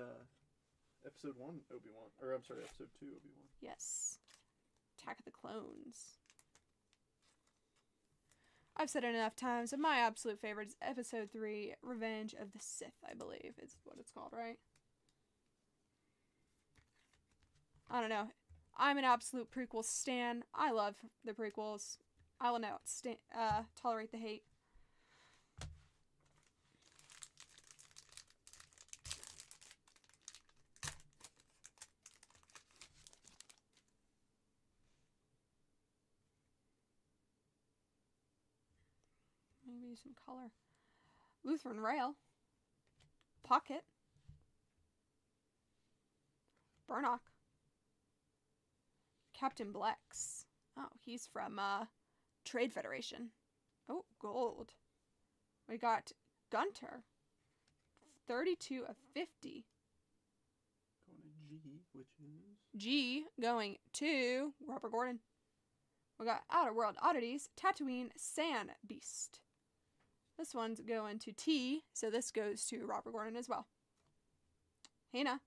episode 1 Obi-Wan, or I'm sorry, episode 2 Obi-Wan. Yes, Attack of the Clones. I've said it enough times, but my absolute favorite is episode 3, Revenge of the Sith, I believe is what it's called, right? I don't know. I'm an absolute prequel stan. I love the prequels. I will not tolerate the hate. Maybe some color. Lutheran Rail. Pocket. Burnock. Captain Blex. Oh, he's from Trade Federation. Oh, gold. We got Gunter. 32 of 50. Going to G, which is... G going to Robert Gordon. We got Outer World Oddities. Tatooine Sand Beast. This one's going to T, so this goes to Robert Gordon as well. Hina.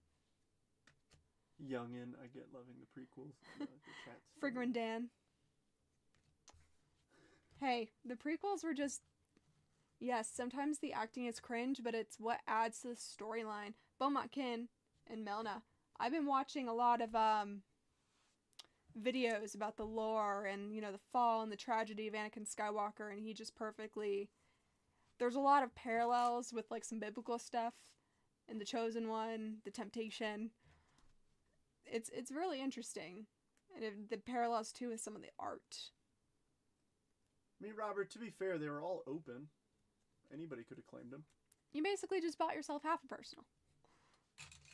Youngin, I get loving the prequels. The chat's Frigrin Dan. Hey, the prequels were just... Yes, sometimes the acting is cringe, but it's what adds to the storyline. Beaumont Kin and Melna. I've been watching a lot of videos about the lore and, the fall and the tragedy of Anakin Skywalker, and he just perfectly... There's a lot of parallels with, some biblical stuff in The Chosen One, The Temptation. It's really interesting. And the parallels, too, with some of the art. I mean, Robert, to be fair, they were all open. Anybody could have claimed them. You basically just bought yourself half a personal.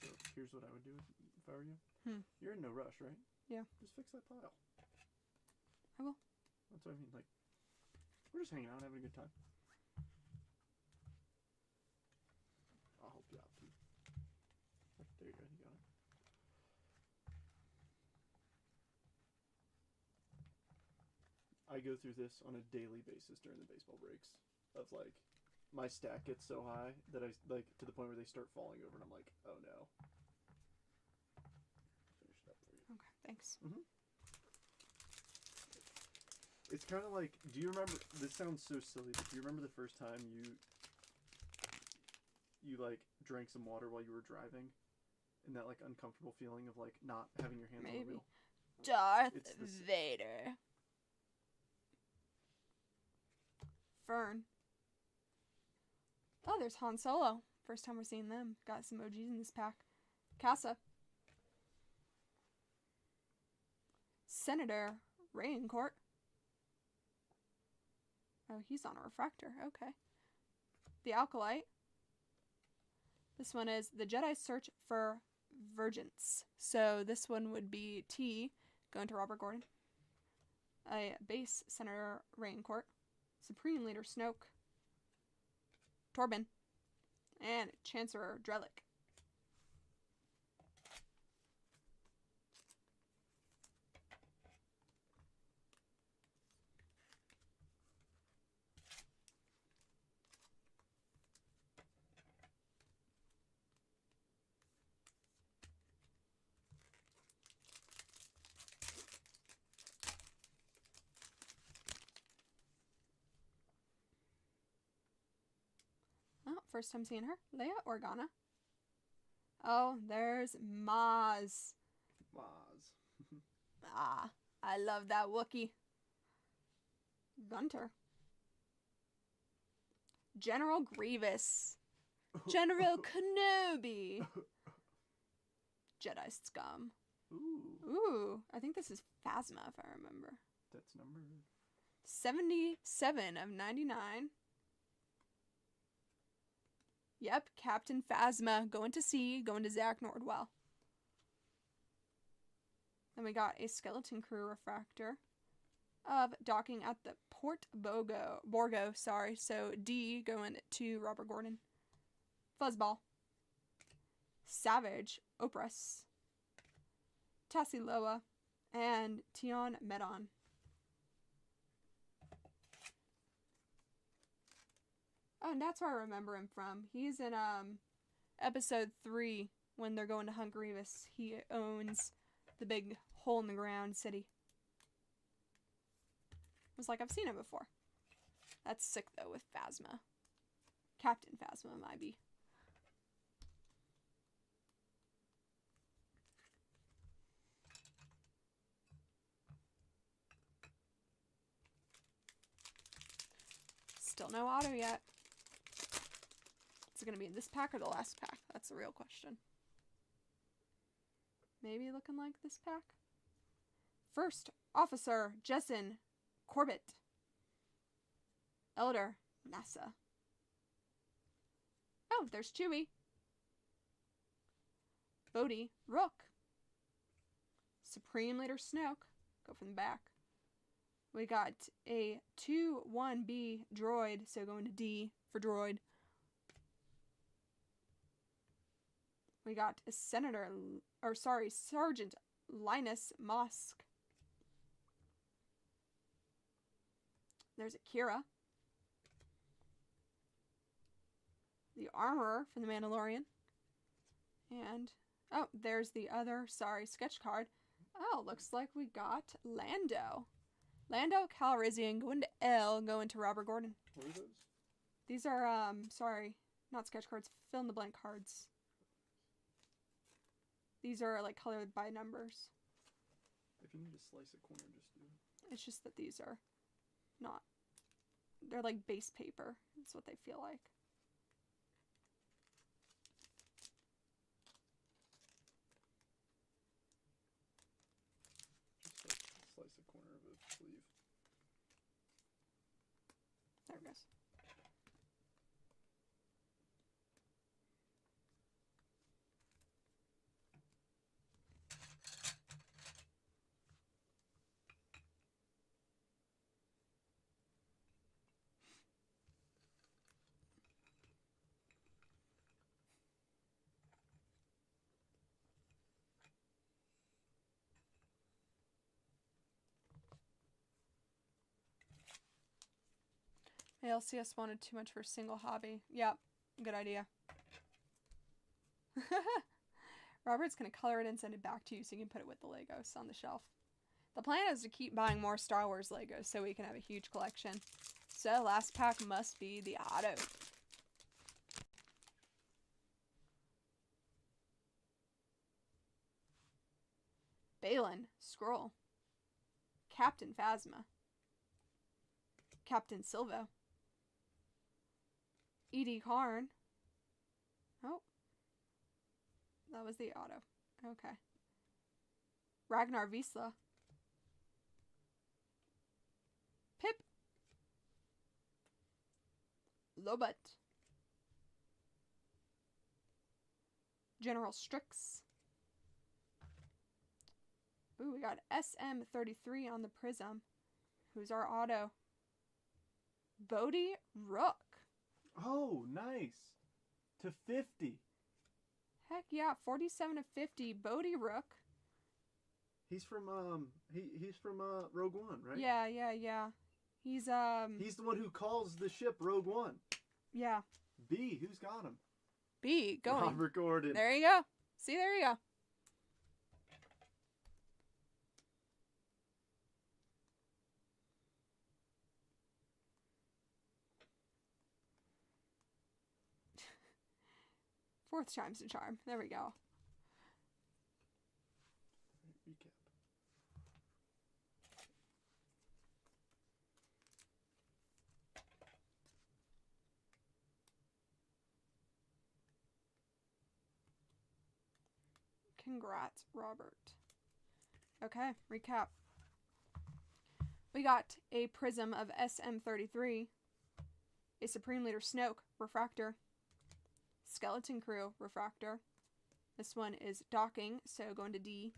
So here's what I would do if I were you. You're in no rush, right? Yeah. Just fix that pile. I will. That's what I mean. We're just hanging out, having a good time. I'll help you out, too. There you go. You got it. I go through this on a daily basis during the baseball breaks. Of my stack gets so high that I to the point where they start falling over, and I'm like, oh no. Finish it up for you. Okay, thanks. It's kind of like, do you remember? This sounds so silly, but do you remember the first time you drank some water while you were driving, and that uncomfortable feeling of not having your hands on the wheel? Darth Vader. Fern. Oh, there's Han Solo. First time we're seeing them. Got some OGs in this pack. Casa. Senator Raincourt. Oh, he's on a refractor. Okay. The Alkalite. This one is the Jedi Search for Vergence. So this one would be T, going to Robert Gordon. A base Senator Raincourt. Supreme Leader Snoke. Torben. And Chancellor Drellick. first time seeing her. Leia Organa. Oh, there's Maz. Maz. Ah, I love that Wookiee. Gunter. General Grievous. General Kenobi. Jedi scum. Ooh, I think this is Phasma, if I remember. That's number 77 of 99. Yep, Captain Phasma going to sea, going to Zach Nordwell. Then we got a Skeleton Crew refractor of docking at the Port Borgo, sorry. So D going to Robert Gordon. Fuzzball. Savage, Opress. Tassiloa, and Tion Medon. Oh, and that's where I remember him from. He's in episode 3 when they're going to hunt Grievous. He owns the big hole in the ground city. I was like, I've seen him before. That's sick though with Phasma. Captain Phasma might be. Still no auto yet. Is it going to be in this pack or the last pack? That's the real question. Maybe looking like this pack? First Officer Jessen Corbett. Elder NASA. Oh, there's Chewie. Bodhi Rook. Supreme Leader Snoke. Go from the back. We got a 2-1B droid, so going to D for droid. We got a Sergeant Linus Mosk. There's a Kira. The Armorer from the Mandalorian. And, oh, there's the other, sketch card. Oh, looks like we got Lando. Lando Calrissian going to L, going to Robert Gordon. What are those? These are, not sketch cards, fill in the blank cards. These are, like, colored by numbers. If you need to slice a corner, just do it. It's just that these are not, they're like base paper. That's what they feel like. Just slice a corner of a sleeve. There it goes. ALCS wanted too much for a single hobby. Yep, good idea. Robert's going to color it and send it back to you so you can put it with the Legos on the shelf. The plan is to keep buying more Star Wars Legos so we can have a huge collection. So last pack must be the auto. Balin, Scroll. Captain Phasma. Captain Silva. E.D. Karn. Oh. That was the auto. Okay. Ragnar Wiesla. Pip. Lobot. General Strix. Ooh, we got SM33 on the Prism. Who's our auto? Bodhi Rook. Oh, nice. To 50. Heck yeah, 47 to 50. Bodhi Rook. He's from he's from Rogue One, right? Yeah. He's the one who calls the ship Rogue One. Yeah. B, who's got him? B, going. Robert Gordon. There you go. See, there you go. Fourth time's the charm. There we go. Recap. Congrats, Robert. Okay, recap. We got a Prism of SM33, a Supreme Leader Snoke Refractor, Skeleton Crew Refractor. This one is docking, so going to D.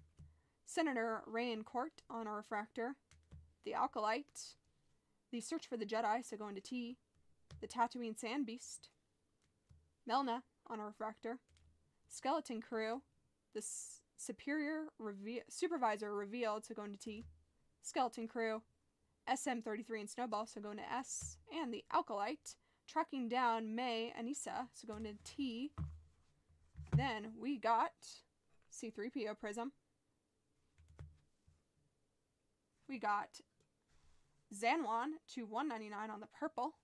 Senator Rayancourt on a Refractor, the Alkalite, the Search for the Jedi, so going to T. The Tatooine Sand Beast, Melna on a Refractor, Skeleton Crew, the Supervisor revealed, so going to T. Skeleton Crew, SM33 and Snowball, so going to S. And the Alkalite, tracking down May Anissa, so going to T. Then we got C3PO Prism. We got Zanwan to 199 on the purple.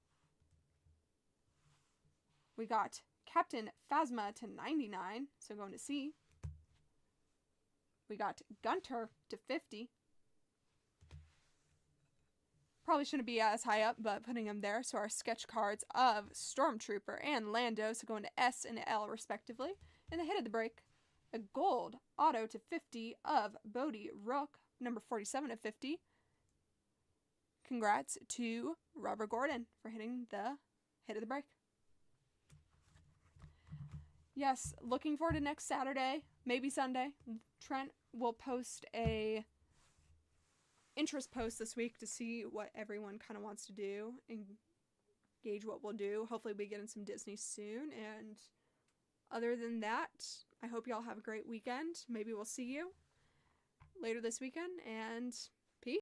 We got Captain Phasma to 99, so going to C. We got Gunter to 50. Probably shouldn't be as high up, but putting him there. So our sketch cards of Stormtrooper and Lando, so going to S and L respectively. And the hit of the break, a gold auto to 50 of Bodhi Rook, number 47 of 50. Congrats to Robert Gordon for hitting the hit of the break. Yes, looking forward to next Saturday, maybe Sunday. Trent will post a interest post this week to see what everyone kind of wants to do and gauge what we'll do. Hopefully we get in some Disney soon. And other than that, I hope y'all have a great weekend. Maybe we'll see you later this weekend. And